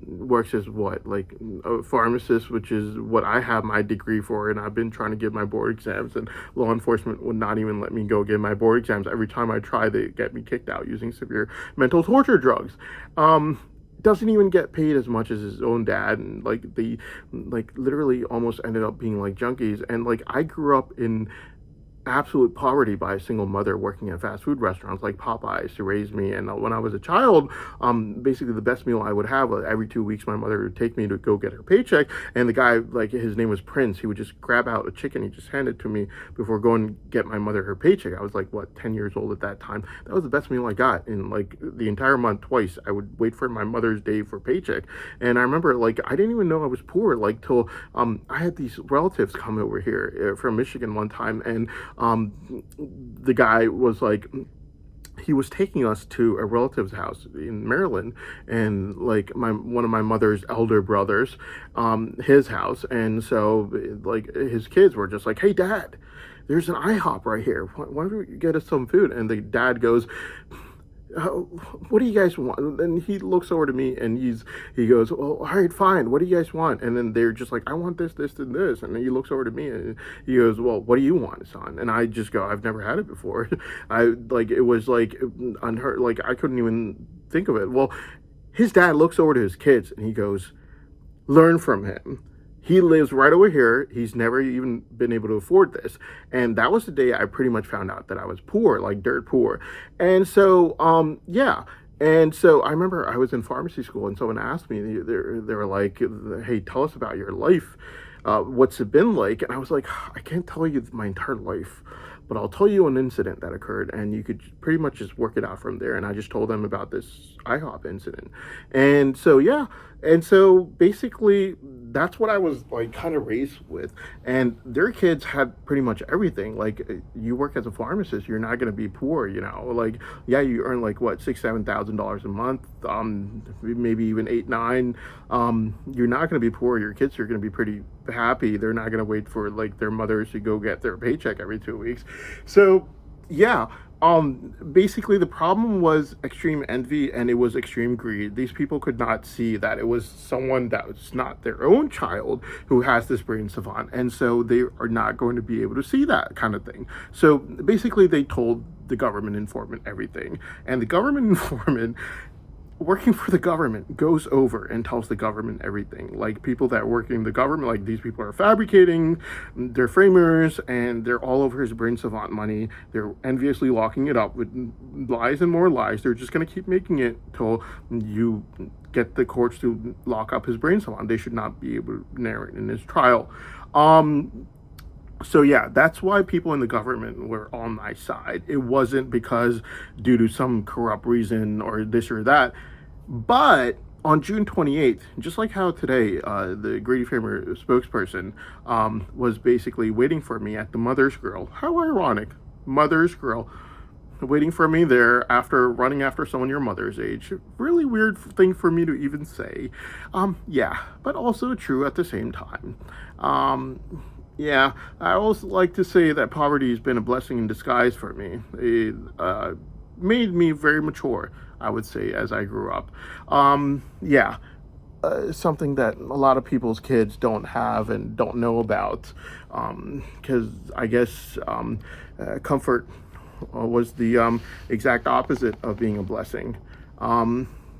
works as what, like a pharmacist, which is what I have my degree for, and I've been trying to get my board exams, and law enforcement would not even let me go get my board exams. Every time I try, they get me kicked out using severe mental torture drugs. Doesn't even get paid as much as his own dad, and like they like literally almost ended up being like junkies. And like I grew up in absolute poverty by a single mother working at fast food restaurants like Popeyes to raise me. And when I was a child, basically the best meal I would have every 2 weeks, my mother would take me to go get her paycheck, and the guy, like his name was Prince, he would just grab out a chicken, he just handed it to me before going to get my mother her paycheck. I was like, what, 10 years old at that time. That was the best meal I got in like the entire month. Twice I would wait for my Mother's Day for paycheck. And I remember like I didn't even know I was poor like till I had these relatives come over here from Michigan one time, and the guy was like, he was taking us to a relative's house in Maryland, and like my one of my mother's elder brothers, his house. And so like his kids were just like, "Hey dad, there's an IHOP right here. Why don't you get us some food?" And the dad goes, "Oh, what do you guys want?" And then he looks over to me and he goes, "Oh, all right, fine. What do you guys want?" And then they're just like, "I want this, this, and this." And then he looks over to me and he goes, "Well, what do you want, son?" And I just go, "I've never had it before." I like it was like unheard. Like I couldn't even think of it. Well, his dad looks over to his kids and he goes, "Learn from him. He lives right over here. He's never even been able to afford this." And that was the day I pretty much found out that I was poor, like dirt poor. And so, yeah. And so I remember I was in pharmacy school and someone asked me, they were like, "Hey, tell us about your life. What's it been like?" And I was like, "I can't tell you my entire life, but I'll tell you an incident that occurred and you could pretty much just work it out from there." And I just told them about this IHOP incident. And so, yeah. And so basically, that's what I was like kind of raised with. And their kids had pretty much everything. Like, you work as a pharmacist, you're not going to be poor, you know? Like, yeah, you earn like what, $6,000, $7,000 a month, maybe even eight, nine. You're not going to be poor. Your kids are going to be pretty happy. They're not going to wait for like their mothers to go get their paycheck every 2 weeks. So, yeah. Basically the problem was extreme envy and it was extreme greed. These people could not see that it was someone that was not their own child who has this brain savant, and so they are not going to be able to see that kind of thing. So basically they told the government informant everything, and the government informant, working for the government, goes over and tells the government everything. Like, people that work in the government, like, these people are fabricating, they're framers, and they're all over his brain savant money. They're enviously locking it up with lies and more lies. They're just going to keep making it till you get the courts to lock up his brain savant. They should not be able to narrate in his trial. So yeah, that's why people in the government were on my side. It wasn't because due to some corrupt reason or this or that. But on June 28th, just like how today, the Grady Framer spokesperson was basically waiting for me at the Mother's Grill. How ironic. Mother's Grill. Waiting for me there after running after someone your mother's age. Really weird thing for me to even say. Yeah, but also true at the same time. Yeah, I also like to say that poverty has been a blessing in disguise for me. It made me very mature, I would say, as I grew up. Yeah, something that a lot of people's kids don't have and don't know about, because I guess comfort was the exact opposite of being a blessing.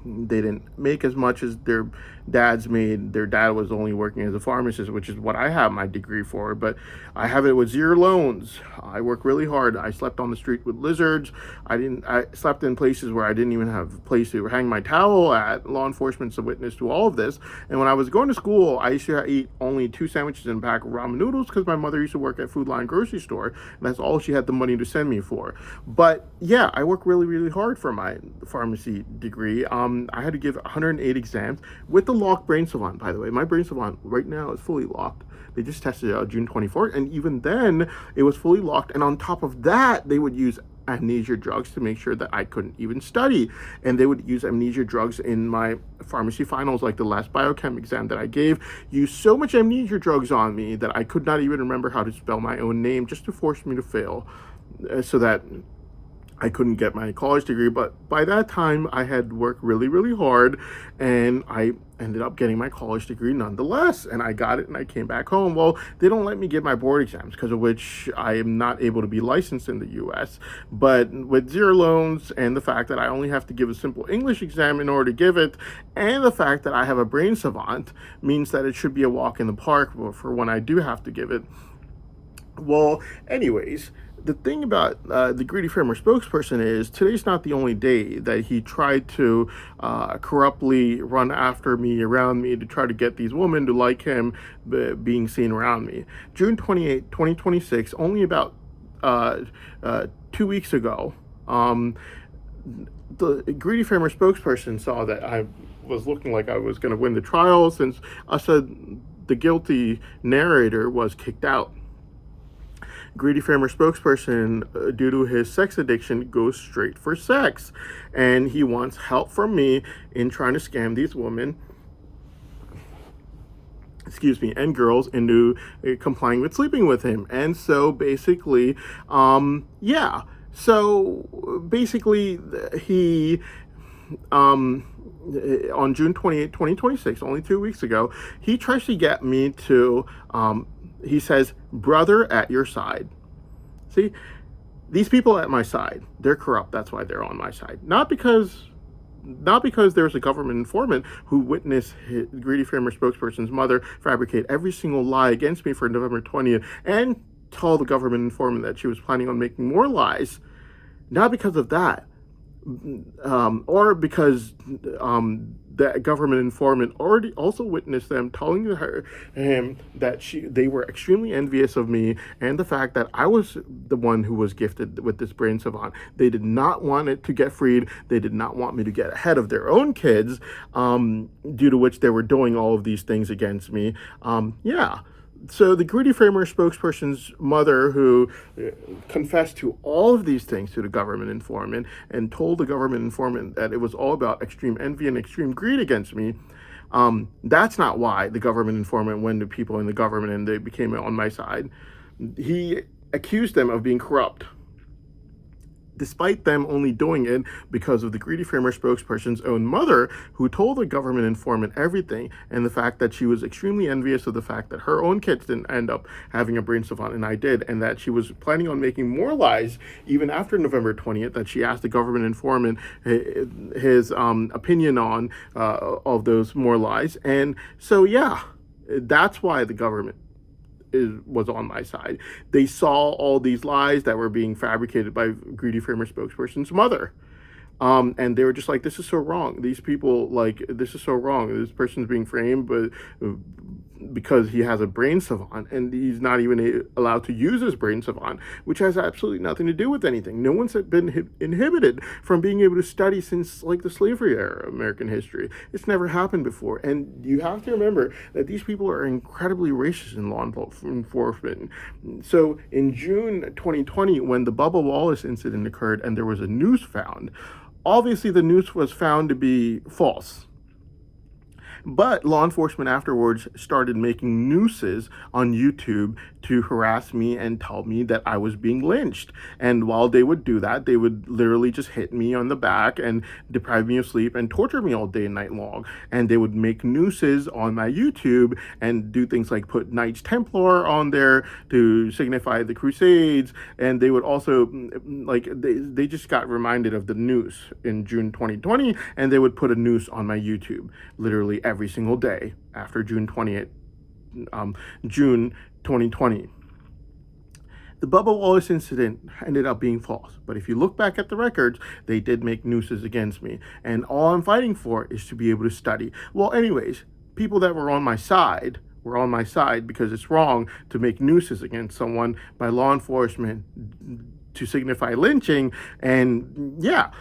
They didn't make as much as their dads made. Their dad was only working as a pharmacist, which is what I have my degree for, but I have it with 0 loans. I work really hard. I slept on the street with lizards. I slept in places where I didn't even have a place to hang my towel at. Law enforcement's a witness to all of this. And when I was going to school, I used to eat only 2 sandwiches and a pack of ramen noodles because my mother used to work at Food Line grocery store, and that's all she had the money to send me for. But yeah, I work really, really hard for my pharmacy degree. I had to give 108 exams with the locked brain savant, by the way. My brain savant right now is fully locked. They just tested it out June 24th, and even then, it was fully locked. And on top of that, they would use amnesia drugs to make sure that I couldn't even study. And they would use amnesia drugs in my pharmacy finals, like the last biochem exam that I gave, used so much amnesia drugs on me that I could not even remember how to spell my own name just to force me to fail, so that I couldn't get my college degree. But by that time, I had worked really, really hard, and I ended up getting my college degree nonetheless, and I got it, and I came back home. Well, they don't let me get my board exams, because of which I am not able to be licensed in the U.S. But with 0 loans, and the fact that I only have to give a simple English exam in order to give it, and the fact that I have a brain savant, means that it should be a walk in the park for when I do have to give it. Well, anyways, the thing about the Grady Framer spokesperson is today's not the only day that he tried to corruptly run after me, around me, to try to get these women to like him being seen around me. June 28, 2026, only about 2 weeks ago, the Grady Framer spokesperson saw that I was looking like I was going to win the trial, since I said the guilty narrator was kicked out. Greedy Farmer spokesperson, due to his sex addiction, goes straight for sex. And he wants help from me in trying to scam these women, and girls into complying with sleeping with him. And so basically, yeah. So basically, he, on June 28, 2026, only 2 weeks ago, he tries to get me to, he says, brother at your side. See, these people at my side, they're corrupt. That's why they're on my side. Not because there's a government informant who witnessed Greedy Farmer spokesperson's mother fabricate every single lie against me for November 20th and tell the government informant that she was planning on making more lies. Not because of that, or because that government informant already also witnessed them telling him that they were extremely envious of me and the fact that I was the one who was gifted with this brain savant. They did not want it to get freed. They did not want me to get ahead of their own kids, due to which they were doing all of these things against me. Yeah. So the Greedy Farmer spokesperson's mother, who confessed to all of these things to the government informant and told the government informant that it was all about extreme envy and extreme greed against me, that's not why the government informant went to people in the government and they became on my side. He accused them of being corrupt, despite them only doing it because of the Greedy Farmer spokesperson's own mother, who told the government informant everything, and the fact that she was extremely envious of the fact that her own kids didn't end up having a brain savant and I did, and that she was planning on making more lies even after November 20th, that she asked the government informant his opinion on of those more lies. And so, yeah, that's why the government was on my side. They saw all these lies that were being fabricated by Greedy Farmer spokesperson's mother. And they were just like, this is so wrong. These people, like, this is so wrong. This person's being framed, but because he has a brain savant and he's not even allowed to use his brain savant, which has absolutely nothing to do with anything. No one's been inhibited from being able to study since like the slavery era of American history. It's never happened before. And you have to remember that these people are incredibly racist in law enforcement. So in June 2020, when the Bubba Wallace incident occurred and there was a noose found, obviously the noose was found to be false. But law enforcement afterwards started making nooses on YouTube to harass me and tell me that I was being lynched. And while they would do that, they would literally just hit me on the back and deprive me of sleep and torture me all day and night long. And they would make nooses on my YouTube and do things like put Knights Templar on there to signify the Crusades. And they would also, like, they just got reminded of the noose in June 2020, and they would put a noose on my YouTube literally every single day after June 20th, June 2020. The Bubba Wallace incident ended up being false, but if you look back at the records, they did make nooses against me, and all I'm fighting for is to be able to study. Well, anyways, people that were on my side were on my side because it's wrong to make nooses against someone by law enforcement to signify lynching, and yeah,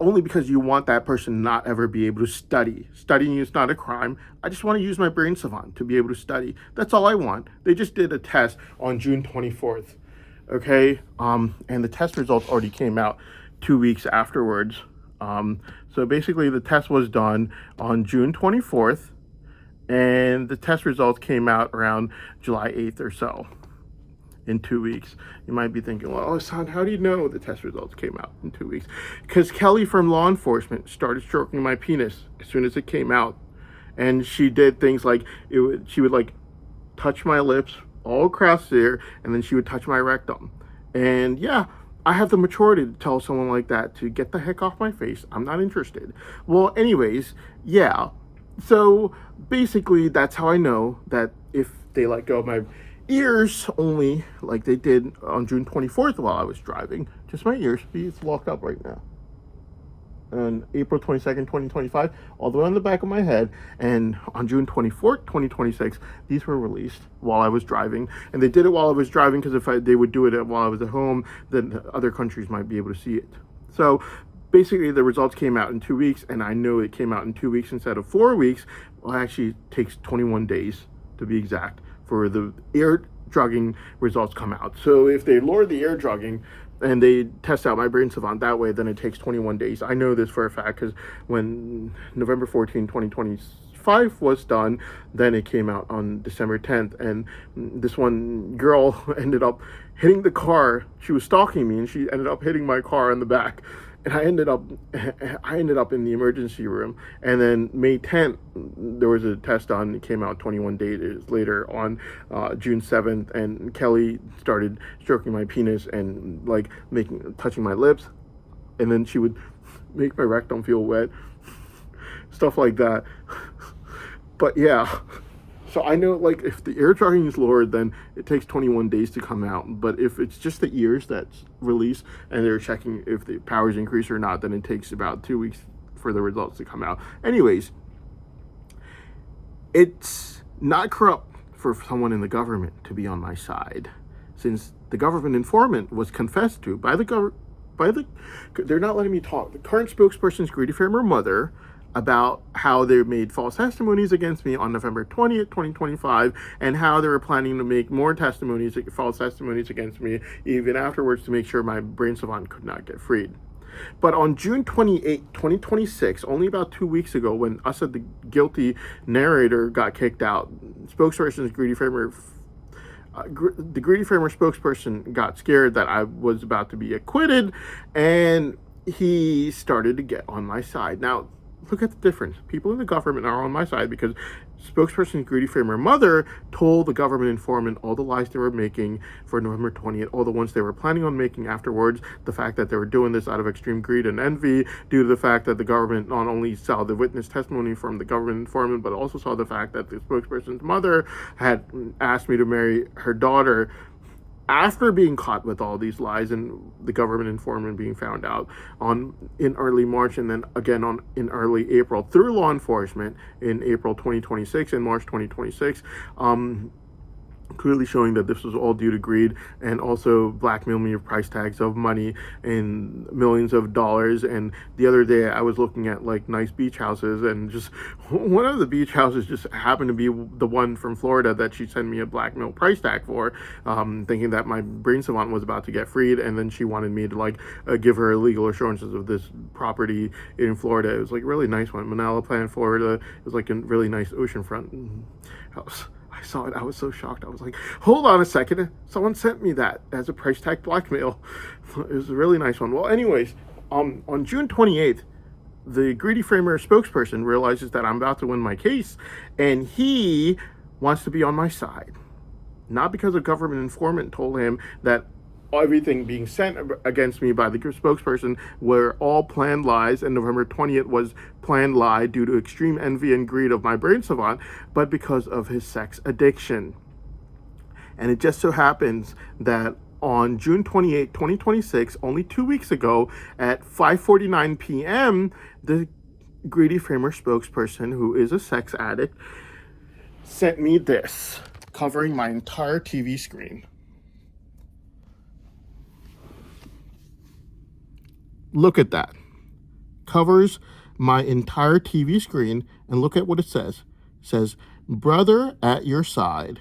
only because you want that person not ever be able to study. Studying is not a crime. I just want to use my brain savant to be able to study. That's all I want. They just did a test on June 24th, okay? And the test results already came out 2 weeks afterwards. So basically the test was done on June 24th, and the test results came out around July 8th or so. In 2 weeks. You might be thinking, well, Hassan, how do you know the test results came out in 2 weeks? Because Kelly from law enforcement started stroking my penis as soon as it came out. And she did things like, she would like touch my lips all across there, and then she would touch my rectum. And yeah, I have the maturity to tell someone like that to get the heck off my face. I'm not interested. Well, anyways, yeah. So basically, that's how I know that if they let go of my ears only, like they did on June 24th while I was driving, just my ears, it's locked up right now, on April 22nd, 2025, all the way on the back of my head, and on June 24th, 2026, these were released while I was driving. And they did it while I was driving because if they would do it while I was at home, then other countries might be able to see it. So basically the results came out in 2 weeks, and I know it came out in 2 weeks instead of 4 weeks. Well, actually it takes 21 days to be exact for the air drugging results come out. So if they lower the air drugging and they test out my brain savant that way, then it takes 21 days. I know this for a fact because when November 14, 2025 was done, then it came out on December 10th, and this one girl ended up hitting the car. She was stalking me, and she ended up hitting my car in the back, and I ended up in the emergency room. And then May 10th, there was a test done. It came out 21 days later on June 7th, and Kelly started stroking my penis and like touching my lips, and then she would make my rectum feel wet, stuff like that. But yeah, so I know, like, if the air drugging is lowered, then it takes 21 days to come out. But if it's just the ears that's released and they're checking if the powers increase or not, then it takes about 2 weeks for the results to come out. Anyways, it's not corrupt for someone in the government to be on my side, since the government informant was confessed to by the government. They're not letting me talk. The current spokesperson's greedy farmer mother, about how they made false testimonies against me on November 20th, 2025, and how they were planning to make more false testimonies against me even afterwards to make sure my brain savant could not get freed. But on June 28, 2026, only about 2 weeks ago, when Asad, the guilty narrator, got kicked out, the Greedy Framer spokesperson got scared that I was about to be acquitted, and he started to get on my side. Now, look at the difference. People in the government are on my side because spokesperson Greedy Framer mother told the government informant all the lies they were making for November 20th, all the ones they were planning on making afterwards, the fact that they were doing this out of extreme greed and envy, due to the fact that the government not only saw the witness testimony from the government informant, but also saw the fact that the spokesperson's mother had asked me to marry her daughter after being caught with all these lies, and the government informant being found out in early March, and then again in early April through law enforcement in April 2026 and March 2026, clearly showing that this was all due to greed, and also blackmail me with price tags of money and millions of dollars. And the other day I was looking at like nice beach houses, and just one of the beach houses just happened to be the one from Florida that she sent me a blackmail price tag for, thinking that my brain savant was about to get freed, and then she wanted me to give her legal assurances of this property in Florida. It was like a really nice one, Manala Plan, Florida. It was like a really nice oceanfront house. I saw it. I was so shocked. I was like, hold on a second. Someone sent me that as a price tag blackmail. It was a really nice one. Well, anyways, on June 28th, the Greedy Framer spokesperson realizes that I'm about to win my case, and he wants to be on my side. Not because a government informant told him that everything being sent against me by the spokesperson were all planned lies, and November 20th was planned lie due to extreme envy and greed of my brain savant, but because of his sex addiction. And it just so happens that on June 28, 2026, only 2 weeks ago, at 5:49 p.m., the Greedy Framer spokesperson, who is a sex addict, sent me this, covering my entire TV screen. Look at that. Covers my entire TV screen, and look at what it says. It says, "Brother at your side."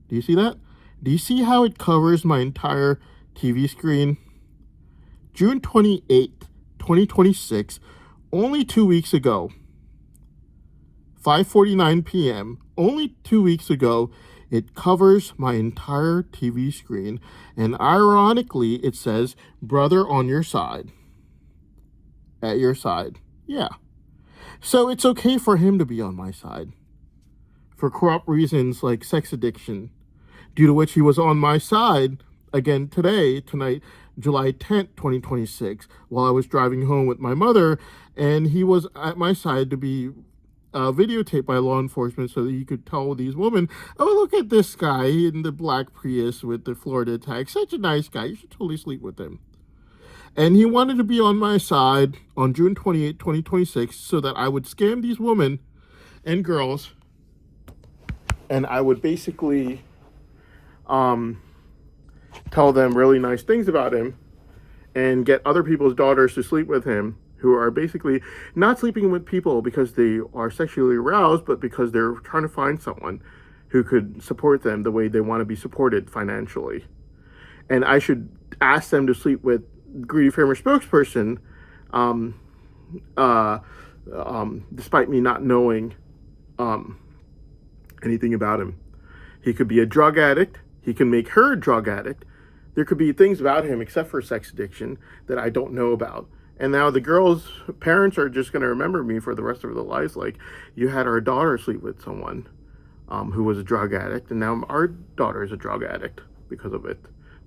Do you see that? Do you see how it covers my entire TV screen? June 28th, 2026, only 2 weeks ago, 5:49 p.m., only 2 weeks ago, it covers my entire TV screen, and ironically, it says, "Brother on your side." At your side. Yeah. So it's okay for him to be on my side for corrupt reasons like sex addiction, due to which he was on my side again tonight, July 10th, 2026, while I was driving home with my mother, and he was at my side to be videotaped by law enforcement so that he could tell these women, "Oh, look at this guy in the black Prius with the Florida tag. Such a nice guy. You should totally sleep with him." And he wanted to be on my side on June 28, 2026, so that I would scam these women and girls, and I would basically tell them really nice things about him and get other people's daughters to sleep with him, who are basically not sleeping with people because they are sexually aroused, but because they're trying to find someone who could support them the way they want to be supported financially. And I should ask them to sleep with Greedy Framer spokesperson, um, despite me not knowing anything about him. He could be a drug addict. He can make her a drug addict. There could be things about him, except for sex addiction, that I don't know about. And now the girl's parents are just going to remember me for the rest of their lives. Like, you had our daughter sleep with someone who was a drug addict, and now our daughter is a drug addict because of it.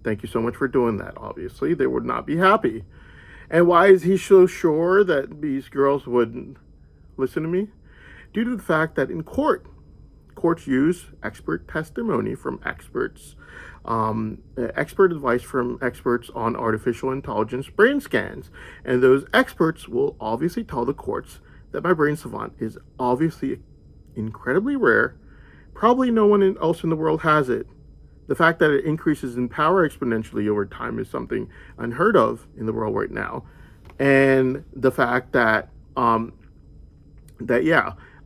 Thank you so much for doing that. Obviously, they would not be happy. And why is he so sure that these girls wouldn't listen to me? Due to the fact that in courts use expert testimony from experts, expert advice from experts on artificial intelligence brain scans. And those experts will obviously tell the courts that my brain savant is obviously incredibly rare. Probably no one else in the world has it. The fact that it increases in power exponentially over time is something unheard of in the world right now. And the fact that,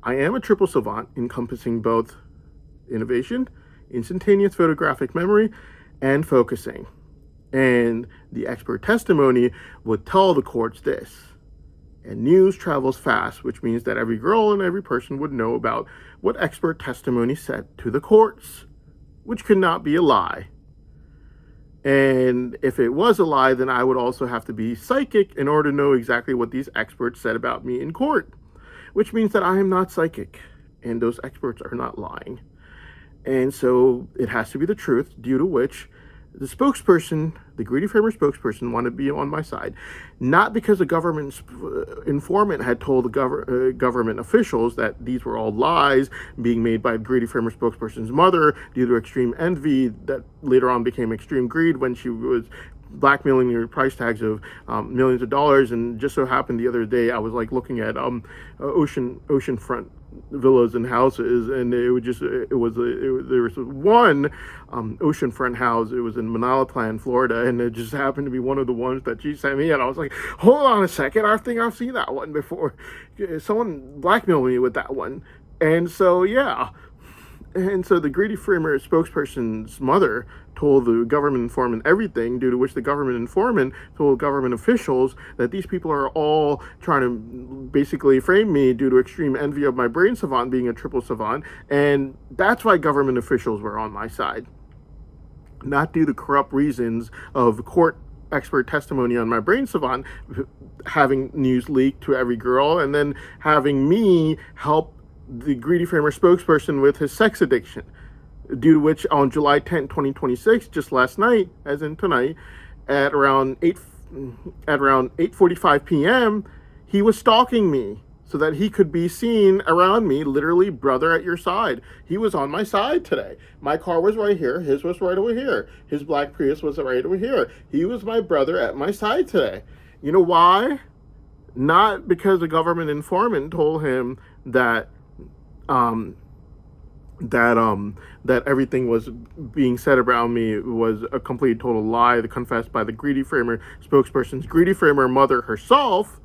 I am a triple savant encompassing both innovation, instantaneous photographic memory, and focusing. And the expert testimony would tell the courts this. And news travels fast, which means that every girl and every person would know about what expert testimony said to the courts, which could not be a lie. And if it was a lie, then I would also have to be psychic in order to know exactly what these experts said about me in court, which means that I am not psychic, and those experts are not lying. And so it has to be the truth, due to which the spokesperson, the Greedy Framer spokesperson, wanted to be on my side. Not because the government informant had told the government officials that these were all lies being made by the Greedy Framer spokesperson's mother due to extreme envy that later on became extreme greed when she was blackmailing your price tags of millions of dollars. And just so happened the other day I was like looking at oceanfront villas and houses, and there was one oceanfront house. It was in Manalapan, Florida, and it just happened to be one of the ones that she sent me. And I was like, hold on a second, I think I've seen that one before. Someone blackmailed me with that one. And so the Greedy Framer spokesperson's mother told the government informant everything, due to which the government informant told government officials that these people are all trying to basically frame me due to extreme envy of my brain savant being a triple savant. And that's why government officials were on my side. Not due to corrupt reasons of court expert testimony on my brain savant having news leaked to every girl, and then having me help the Greedy Framer spokesperson with his sex addiction, due to which on July 10th, 2026, just last night, as in tonight, at around 8:45 p.m., he was stalking me so that he could be seen around me, literally brother at your side. He was on my side today. My car was right here, his was right over here. His black Prius was right over here. He was my brother at my side today. You know why? Not because a government informant told him that that everything was being said around me was a complete total lie, confessed by the Greedy Framer spokesperson's Greedy Framer mother herself,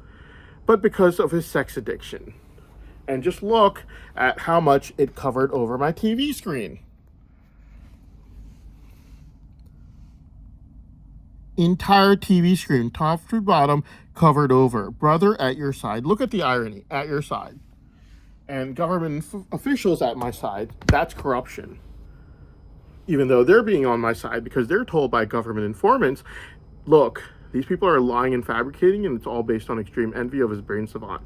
but because of his sex addiction. And just look at how much it covered over my TV screen. Entire TV screen, top to bottom, covered over. Brother at your side. Look at the irony, at your side. And government officials at my side, that's corruption. Even though they're being on my side because they're told by government informants, look, these people are lying and fabricating, and it's all based on extreme envy of his brain savant.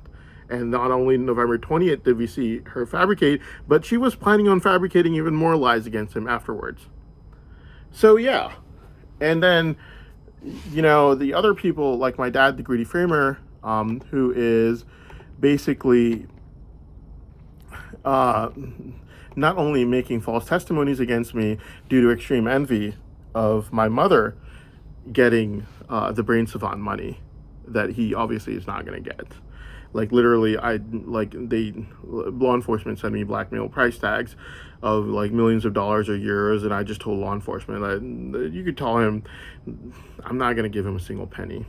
And not only November 20th did we see her fabricate, but she was planning on fabricating even more lies against him afterwards. So yeah. And then, the other people, like my dad, the Greedy Framer, who is basically not only making false testimonies against me due to extreme envy of my mother getting the brain savant money that he obviously is not going to get. Like literally, law enforcement sent me blackmail price tags of like millions of dollars or euros, and I just told law enforcement you could tell him I'm not going to give him a single penny.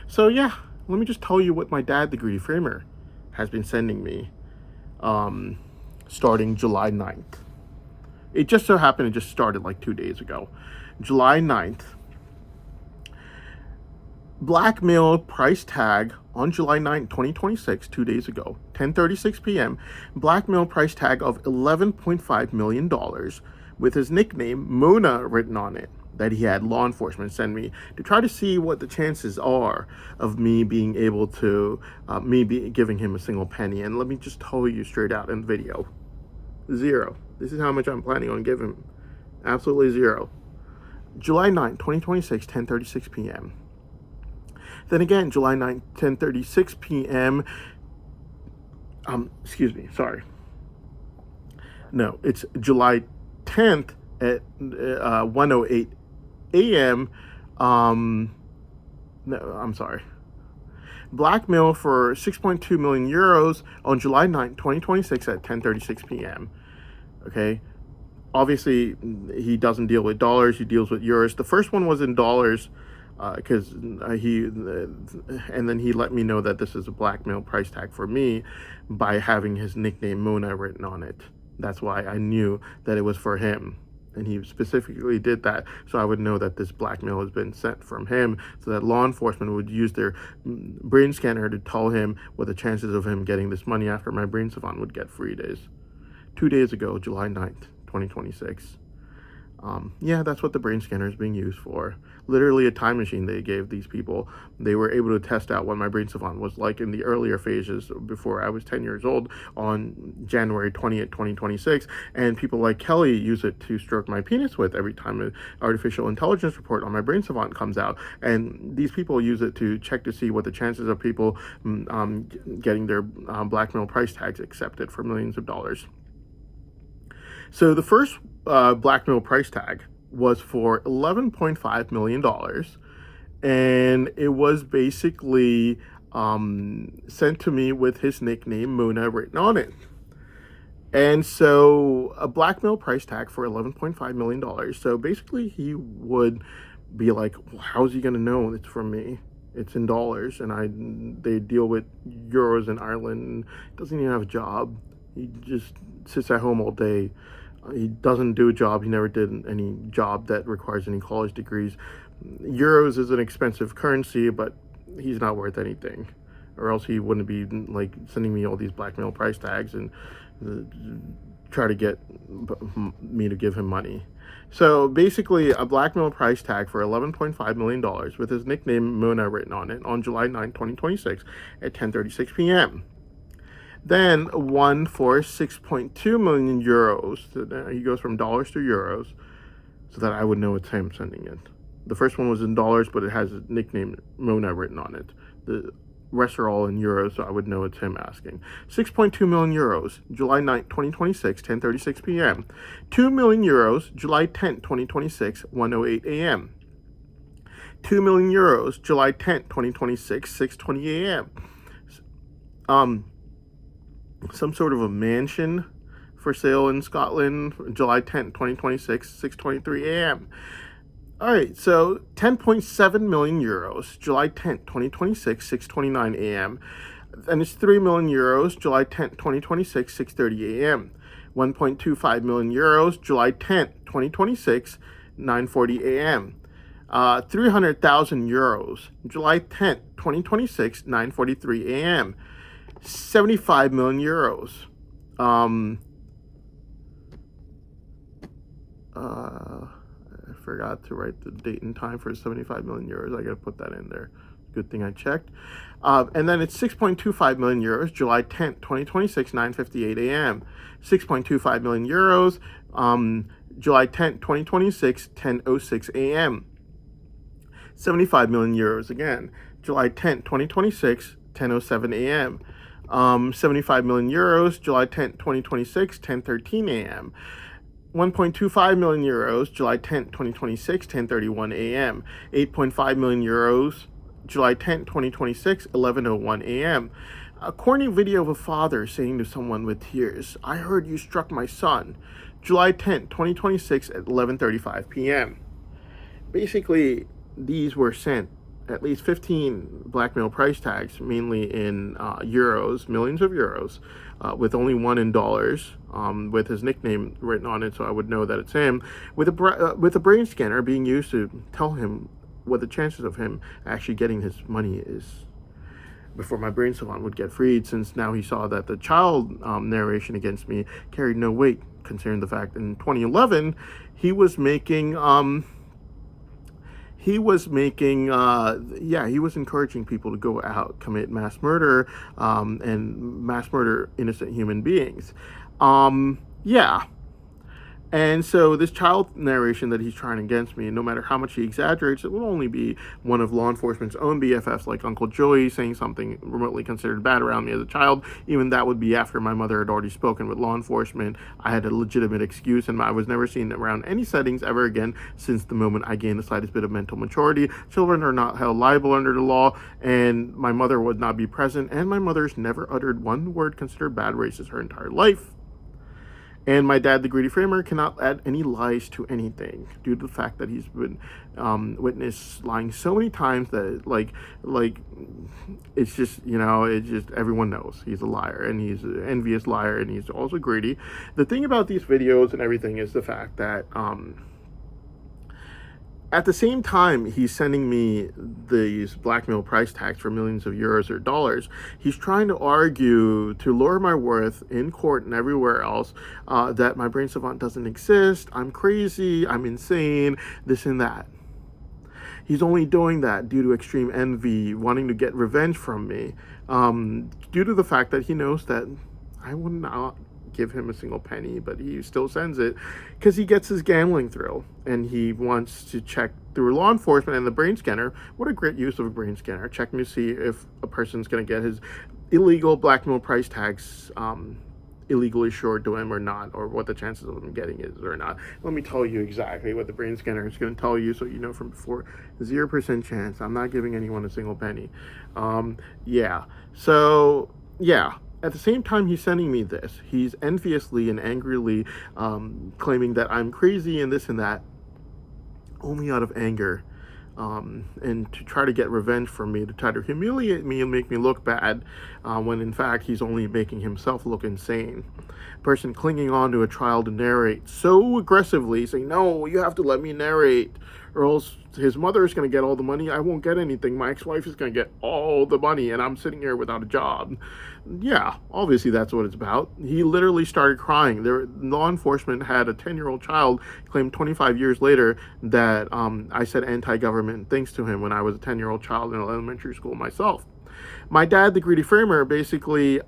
So yeah, let me just tell you what my dad, the Greedy Framer, has been sending me starting July 9th. It just so happened it just started like 2 days ago. July 9th. Blackmail price tag on July 9th, 2026, 2 days ago, 10:36 p.m. Blackmail price tag of $11.5 million with his nickname Mona written on it, that he had law enforcement send me to try to see what the chances are of me being able to, giving him a single penny. And let me just tell you straight out in the video, zero. This is how much I'm planning on giving him. Absolutely zero. July 9th, 2026, 10:36 p.m. Then again, July 9th, 10:36 p.m. No, it's July 10th at 1:08 a.m. No, I'm sorry. Blackmail for 6.2 million euros on July 9th, 2026 at 10:36 p.m. Okay. Obviously, he doesn't deal with dollars, he deals with euros. The first one was in dollars, because and then he let me know that this is a blackmail price tag for me by having his nickname Mona written on it. That's why I knew that it was for him. And he specifically did that so I would know that this blackmail has been sent from him, so that law enforcement would use their brain scanner to tell him what the chances of him getting this money after my brain savant would get free days. 2 days ago, July 9th, 2026. Yeah, that's what the brain scanner is being used for. Literally a time machine they gave these people. They were able to test out what my brain savant was like in the earlier phases before I was 10 years old on January 20th, 2026. And people like Kelly use it to stroke my penis with every time an artificial intelligence report on my brain savant comes out. And these people use it to check to see what the chances of people getting their blackmail price tags accepted for millions of dollars. So the first blackmail price tag was for $11.5 million, and it was basically sent to me with his nickname Mona written on it. And so a blackmail price tag for $11.5 million. So basically he would be like, well, how's he going to know it's from me? It's in dollars, and they deal with euros in Ireland. Doesn't even have a job. He just sits at home all day. He doesn't do a job. He never did any job that requires any college degrees. Euros is an expensive currency, but he's not worth anything, or else he wouldn't be like sending me all these blackmail price tags and try to get me to give him money. So basically a blackmail price tag for $11.5 million with his nickname Mona written on it on July 9, 2026 at 10:36 p.m. Then one for 6.2 million euros. So he goes from dollars to euros so that I would know it's him sending it. The first one was in dollars, but it has a nickname Mona written on it. The rest are all in euros, so I would know it's him asking. 6.2 million euros, July 9th, 2026, 10:36 p.m. 2 million euros, July 10th, 2026, 1:08 a.m. 2 million euros, July 10th, 2026, 6:20 a.m. Some sort of a mansion for sale in Scotland, July 10th, 2026, 6:23 a.m. All right, so 10.7 million euros, July 10th, 2026, 6:29 a.m. And it's 3 million euros, July 10th, 2026, 6:30 a.m. 1.25 million euros, July 10th, 2026, 9:40 a.m. 300,000 euros, July 10th, 2026, 9:43 a.m. 75 million euros. I forgot to write the date and time for 75 million euros. I got to put that in there. Good thing I checked. And then it's 6.25 million euros, July 10th, 2026, 9:58 a.m. 6.25 million euros, July 10th, 2026, 10:06 a.m. 75 million euros again, July 10th, 2026, 10:07 a.m. 75 million euros, July 10th, 2026, 10:13 a.m. 1.25 million euros, July 10th, 2026, 10:31 a.m. 8.5 million euros, July 10th, 2026, 11:01 a.m. A corny video of a father saying to someone with tears, "I heard you struck my son." July 10th, 2026, at 11:35 p.m. Basically, these were sent at least 15 blackmail price tags, mainly in euros, millions of euros, with only one in dollars, with his nickname written on it, so I would know that it's him, with a brain scanner being used to tell him what the chances of him actually getting his money is before my brain savant would get freed, since now he saw that the child narration against me carried no weight, considering the fact in 2011 he was making he was encouraging people to go out, commit mass murder, and mass murder innocent human beings. Yeah. And so this child narration that he's trying against me, no matter how much he exaggerates, it will only be one of law enforcement's own BFFs like Uncle Joey saying something remotely considered bad around me as a child. Even that would be after my mother had already spoken with law enforcement. I had a legitimate excuse, and I was never seen around any settings ever again since the moment I gained the slightest bit of mental maturity. Children are not held liable under the law, and my mother would not be present, and my mother's never uttered one word considered bad racist her entire life. And my dad, the greedy framer, cannot add any lies to anything due to the fact that he's been witnessed lying so many times that it's just, everyone knows he's a liar, and he's an envious liar, and he's also greedy. The thing about these videos and everything is the fact that at the same time he's sending me these blackmail price tags for millions of euros or dollars, he's trying to argue to lower my worth in court and everywhere else, that my brain savant doesn't exist, I'm crazy, I'm insane, this and that. He's only doing that due to extreme envy, wanting to get revenge from me, due to the fact that he knows that I would not give him a single penny, but he still sends it because he gets his gambling thrill, and he wants to check through law enforcement and the brain scanner. What a great use of a brain scanner, checking to see if a person's going to get his illegal blackmail price tags illegally assured to him or not, or what the chances of him getting is or not. Let me tell you exactly what the brain scanner is going to tell you, so you know from before. 0% chance. I'm not giving anyone a single penny. At the same time he's sending me this, he's enviously and angrily claiming that I'm crazy and this and that, only out of anger, and to try to get revenge from me, to try to humiliate me and make me look bad, when in fact he's only making himself look insane. Person clinging on to a trial to narrate so aggressively, saying, no, you have to let me narrate, or else his mother is going to get all the money, I won't get anything, my ex-wife is going to get all the money, and I'm sitting here without a job. Yeah, obviously that's what it's about. He literally started crying. Law enforcement had a 10-year-old child claim 25 years later that I said anti-government things to him when I was a 10-year-old child in elementary school myself. My dad, the greedy framer, basically,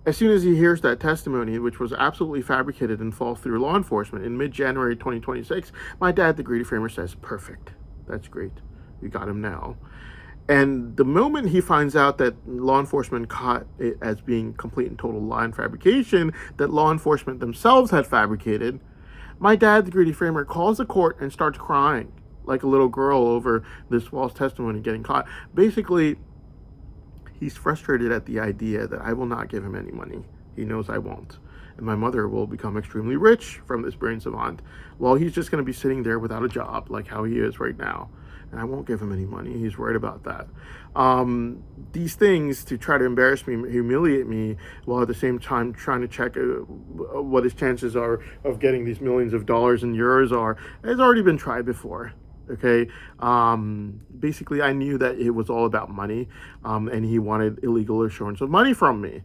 as soon as he hears that testimony, which was absolutely fabricated and false through law enforcement in mid-January 2026, my dad, the greedy framer, says, perfect, that's great, you got him now. And the moment he finds out that law enforcement caught it as being complete and total lie and fabrication that law enforcement themselves had fabricated, my dad, the greedy framer, calls the court and starts crying like a little girl over this false testimony getting caught. Basically, he's frustrated at the idea that I will not give him any money. He knows I won't. And my mother will become extremely rich from this brain savant, while he's just going to be sitting there without a job like how he is right now. And I won't give him any money. He's worried about that. These things to try to embarrass me, humiliate me, while at the same time trying to check what his chances are of getting these millions of dollars and euros are, has already been tried before. Okay, basically I knew that it was all about money, and he wanted illegal assurance of money from me.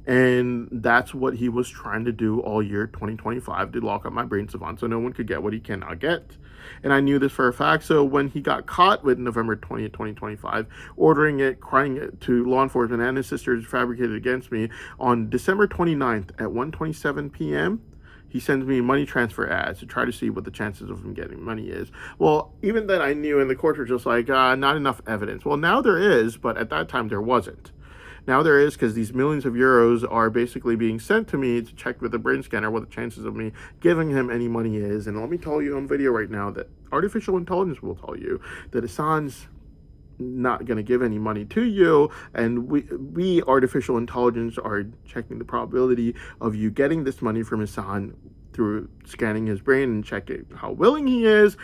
And that's what he was trying to do all year 2025, to lock up my brain savant so no one could get what he cannot get. And I knew this for a fact. So when he got caught with November 20th, 2025, ordering it, crying it to law enforcement, and his sisters fabricated against me, on December 29th at 1:27 p.m., he sends me money transfer ads to try to see what the chances of him getting money is. Well, even then I knew, and the court was just like, not enough evidence. Well, now there is, but at that time there wasn't. Now there is, because these millions of euros are basically being sent to me to check with the brain scanner what the chances of me giving him any money is. And let me tell you on video right now that artificial intelligence will tell you that Hassan's not going to give any money to you, and we artificial intelligence are checking the probability of you getting this money from Hassan through scanning his brain and checking how willing he is.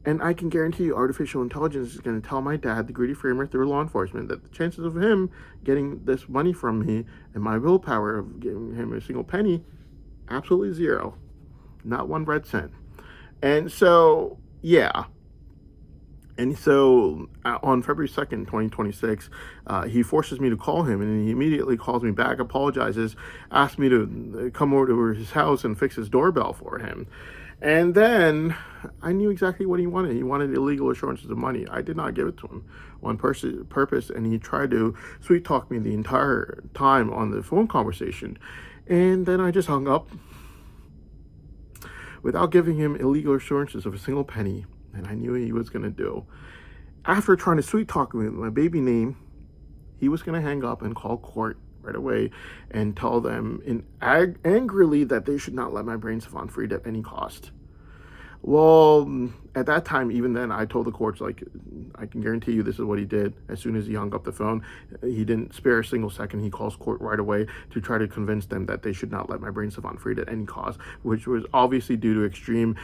And I can guarantee you artificial intelligence is going to tell my dad, the greedy framer, through law enforcement, that the chances of him getting this money from me and my willpower of giving him a single penny, absolutely zero. Not one red cent. And so, yeah. And so on February 2nd, 2026, he forces me to call him, and he immediately calls me back, apologizes, asks me to come over to his house and fix his doorbell for him. And then I knew exactly what he wanted. He wanted illegal assurances of money. I did not give it to him on purpose, and he tried to sweet talk me the entire time on the phone conversation. And then I just hung up without giving him illegal assurances of a single penny. And I knew what he was going to do. After trying to sweet talk me with my baby name, he was going to hang up and call court right away and tell them angrily that they should not let my brain savant free at any cost. Well, at that time, even then, I told the courts, like, I can guarantee you this is what he did. As soon as he hung up the phone, he didn't spare a single second. He calls court right away to try to convince them that they should not let my brain savant free at any cost, which was obviously due to extreme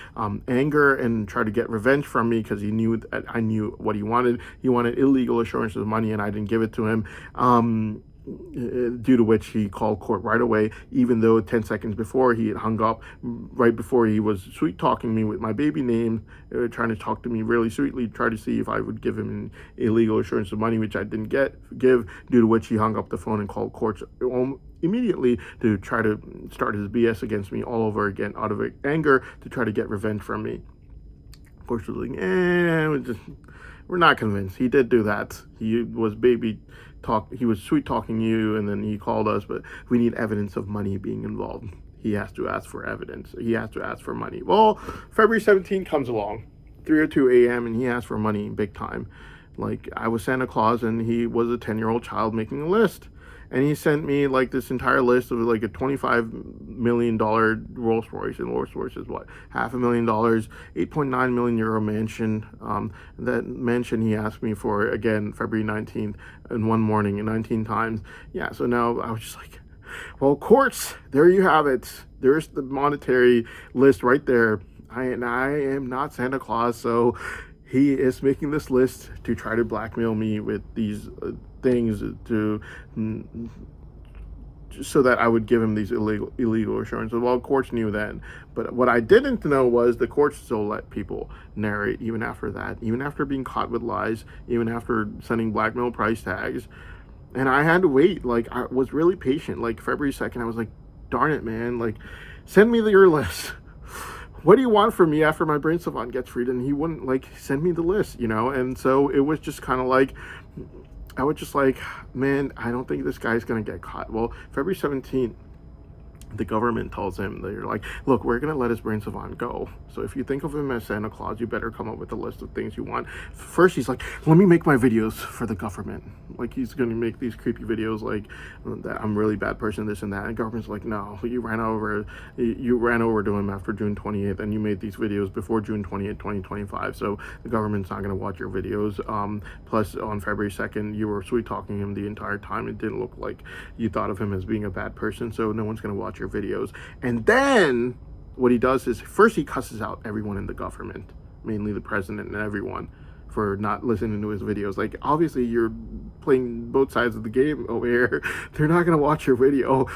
anger and try to get revenge from me because he knew that I knew what he wanted. He wanted illegal assurances of money, and I didn't give it to him. Due to which he called court right away, even though 10 seconds before he had hung up, right before he was sweet talking me with my baby name, trying to talk to me really sweetly, try to see if I would give him an illegal assurance of money, which I didn't give, due to which he hung up the phone and called courts immediately to try to start his BS against me all over again out of anger to try to get revenge from me. Of course, we're like, we're not convinced. He did do that. He was he was sweet talking you, and then he called us, but we need evidence of money being involved. He has to ask for evidence. He has to ask for money. Well, February 17th comes along, 3:02 a.m., and he asked for money big time. Like, I was Santa Claus, and he was a 10-year-old child making a list. And he sent me like this entire list of like a $25 million Rolls Royce, and Rolls Royce is what, $500,000, 8.9 million euro mansion. That mansion he asked me for again February 19th in one morning and 19 times. Yeah, so now I was just like, well, courts, there you have it. There's the monetary list right there. I am not Santa Claus, so he is making this list to try to blackmail me with these things so that I would give him these illegal assurances. Well, courts knew then, but what I didn't know was the courts still let people narrate even after that, even after being caught with lies, even after sending blackmail price tags. And I had to wait. Like, I was really patient. Like, February 2nd, I was like, darn it, man. Like, send me your list. What do you want from me after my brain savant gets freed? And he wouldn't, like, send me the list, you know? And so it was just kind of like, I was just like, man, I don't think this guy's going to get caught. Well, February 17th, the government tells him, they're like, look, we're going to let his brain savant go. So if you think of him as Santa Claus, you better come up with a list of things you want. First, he's like, let me make my videos for the government. Like, he's going to make these creepy videos like that I'm a really bad person, this and that. And the government's like, no, you ran over to him after June 28th, and you made these videos before June 28th, 2025. So the government's not going to watch your videos. Plus, on February 2nd, you were sweet talking him the entire time. It didn't look like you thought of him as being a bad person. So no one's going to watch your videos. And then what he does is, first he cusses out everyone in the government, mainly the president and everyone, for not listening to his videos. Like, obviously you're playing both sides of the game over here. They're not gonna watch your video.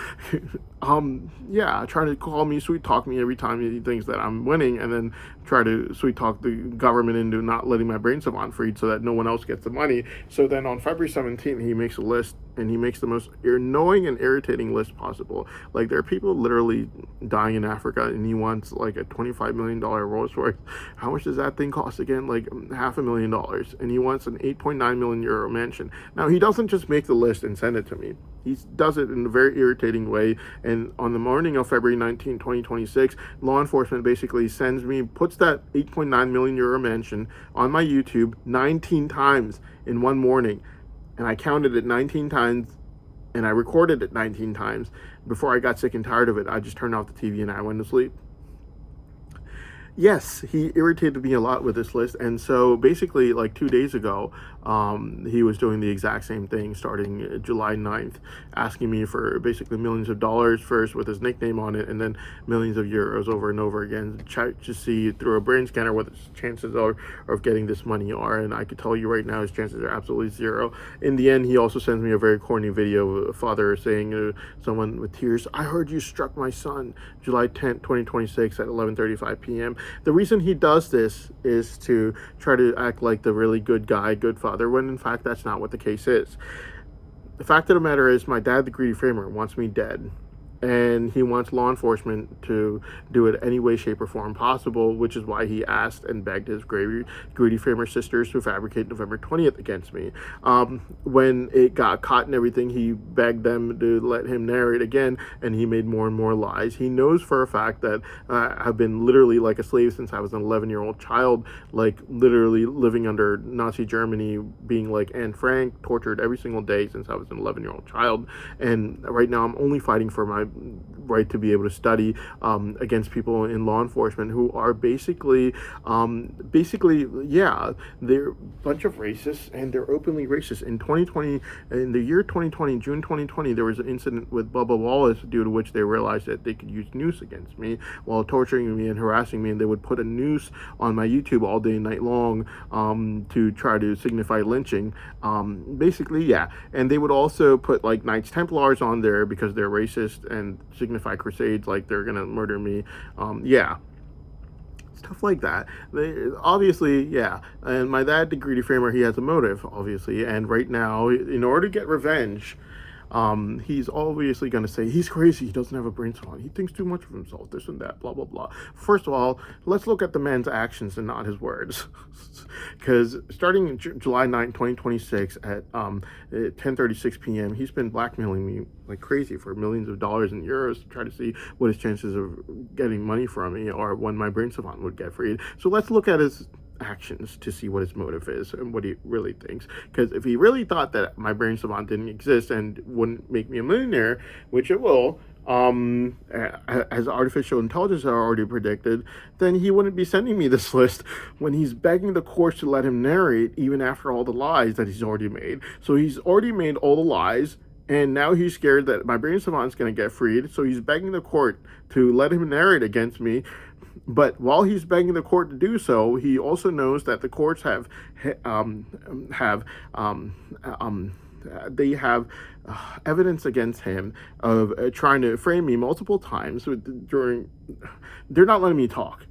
Yeah, trying to call me, sweet talk me every time he thinks that I'm winning, and then try to sweet talk the government into not letting my brain savant freed so that no one else gets the money. So then on February 17th, he makes a list, and he makes the most annoying and irritating list possible. Like, there are people literally dying in Africa, and he wants like a $25 million Rolls Royce. How much does that thing cost again? Like $500,000. And he wants an 8.9 million euro mansion. Now, he doesn't just make the list and send it to me. He does it in a very irritating way. And on the morning of February 19, 2026, law enforcement basically puts that 8.9 million euro mansion on my YouTube 19 times in one morning. And I counted it 19 times, and I recorded it 19 times. Before I got sick and tired of it, I just turned off the TV and I went to sleep. Yes, he irritated me a lot with this list. And so basically, like 2 days ago, he was doing the exact same thing starting July 9th, asking me for basically millions of dollars first with his nickname on it, and then millions of euros over and over again, to see through a brain scanner what his chances are of getting this money are. And I could tell you right now, his chances are absolutely zero. In the end, he also sends me a very corny video of a father saying, someone with tears, "I heard you struck my son, July 10th, 2026 at 11:35 p.m. The reason he does this is to try to act like the really good guy, good father, when in fact that's not what the case is. The fact of the matter is, my dad, the greedy framer, wants me dead. And he wants law enforcement to do it any way, shape, or form possible, which is why he asked and begged his greedy framer sisters to fabricate November 20th against me. When it got caught and everything, he begged them to let him narrate again, and he made more and more lies. He knows for a fact that I've been literally like a slave since I was an 11-year-old child, like literally living under Nazi Germany, being like Anne Frank, tortured every single day since I was an 11-year-old child. And right now I'm only fighting for my right to be able to study against people in law enforcement who are basically, yeah, they're a bunch of racists, and they're openly racist. In 2020, in the year 2020, June 2020, there was an incident with Bubba Wallace, due to which they realized that they could use noose against me while torturing me and harassing me, and they would put a noose on my YouTube all day and night long to try to signify lynching. Basically, yeah, and they would also put like Knights Templars on there because they're racist and signify crusades, like they're gonna murder me. Yeah, stuff like that. Obviously, yeah. And my dad, the greedy framer, he has a motive, obviously. And right now, in order to get revenge, he's obviously going to say he's crazy, he doesn't have a brain salon, he thinks too much of himself, this and that, blah blah blah. First of all, let's look at the man's actions and not his words. Because starting July 9, 2026 at 10:36 p.m., he's been blackmailing me like crazy for millions of dollars and euros to try to see what his chances of getting money from me or when my brain savant would get freed. So let's look at his actions to see what his motive is and what he really thinks. Because if he really thought that my brain savant didn't exist and wouldn't make me a millionaire, which it will, as artificial intelligence are already predicted, then he wouldn't be sending me this list when he's begging the courts to let him narrate even after all the lies that he's already made. So he's already made all the lies, and now he's scared that my brain savant is going to get freed, so he's begging the court to let him narrate against me. But while he's begging the court to do so, he also knows that the courts have evidence against him of trying to frame me multiple times during. They're not letting me talk,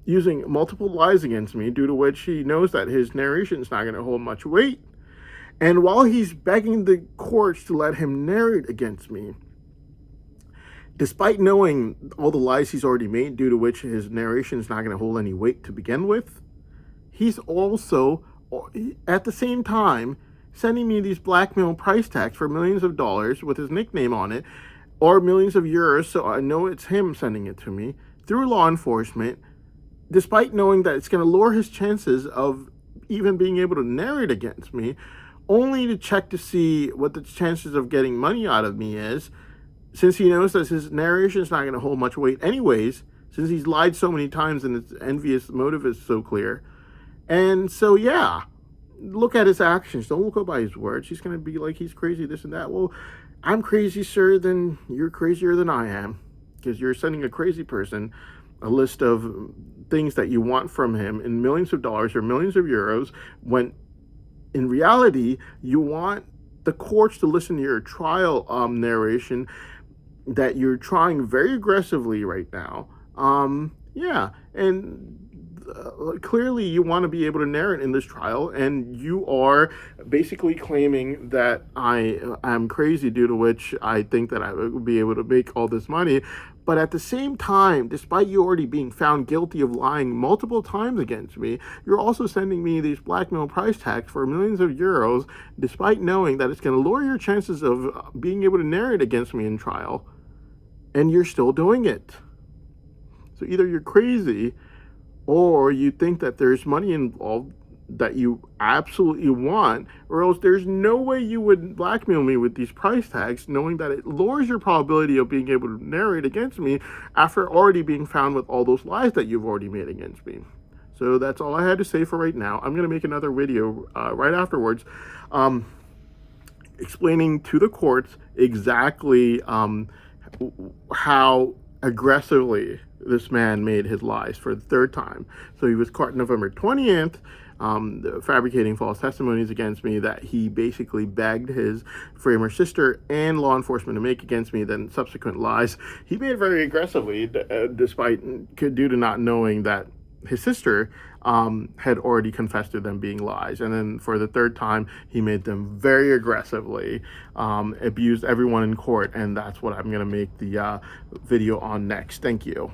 using multiple lies against me, due to which he knows that his narration is not going to hold much weight. And while he's begging the courts to let him narrate against me, despite knowing all the lies he's already made, due to which his narration is not going to hold any weight to begin with, he's also, at the same time, sending me these blackmail price tags for millions of dollars with his nickname on it, or millions of euros, so I know it's him sending it to me, through law enforcement, despite knowing that it's going to lower his chances of even being able to narrate against me, only to check to see what the chances of getting money out of me is, since he knows that his narration is not going to hold much weight anyways, since he's lied so many times and his envious motive is so clear. And so, yeah, look at his actions. Don't go by his words. He's going to be like, he's crazy, this and that. Well, I'm crazy, sir, then you're crazier than I am, because you're sending a crazy person a list of things that you want from him in millions of dollars or millions of euros, when in reality, you want the courts to listen to your trial narration that you're trying very aggressively right now. Yeah, and clearly you want to be able to narrate in this trial, and you are basically claiming that I am crazy, due to which I think that I will be able to make all this money. But at the same time, despite you already being found guilty of lying multiple times against me, you're also sending me these blackmail price tags for millions of euros, despite knowing that it's going to lower your chances of being able to narrate against me in trial. And you're still doing it. So either you're crazy, or you think that there's money involved that you absolutely want, or else there's no way you would blackmail me with these price tags, knowing that it lowers your probability of being able to narrate against me after already being found with all those lies that you've already made against me. So that's all I had to say for right now. I'm going to make another video right afterwards, explaining to the courts exactly how aggressively this man made his lies for the third time. So he was caught November 20th, fabricating false testimonies against me that he basically begged his framer sister and law enforcement to make against me, then subsequent lies he made very aggressively, despite due to not knowing that his sister had already confessed to them being lies. And then for the third time, he made them very aggressively, abused everyone in court. And that's what I'm going to make the video on next. Thank you.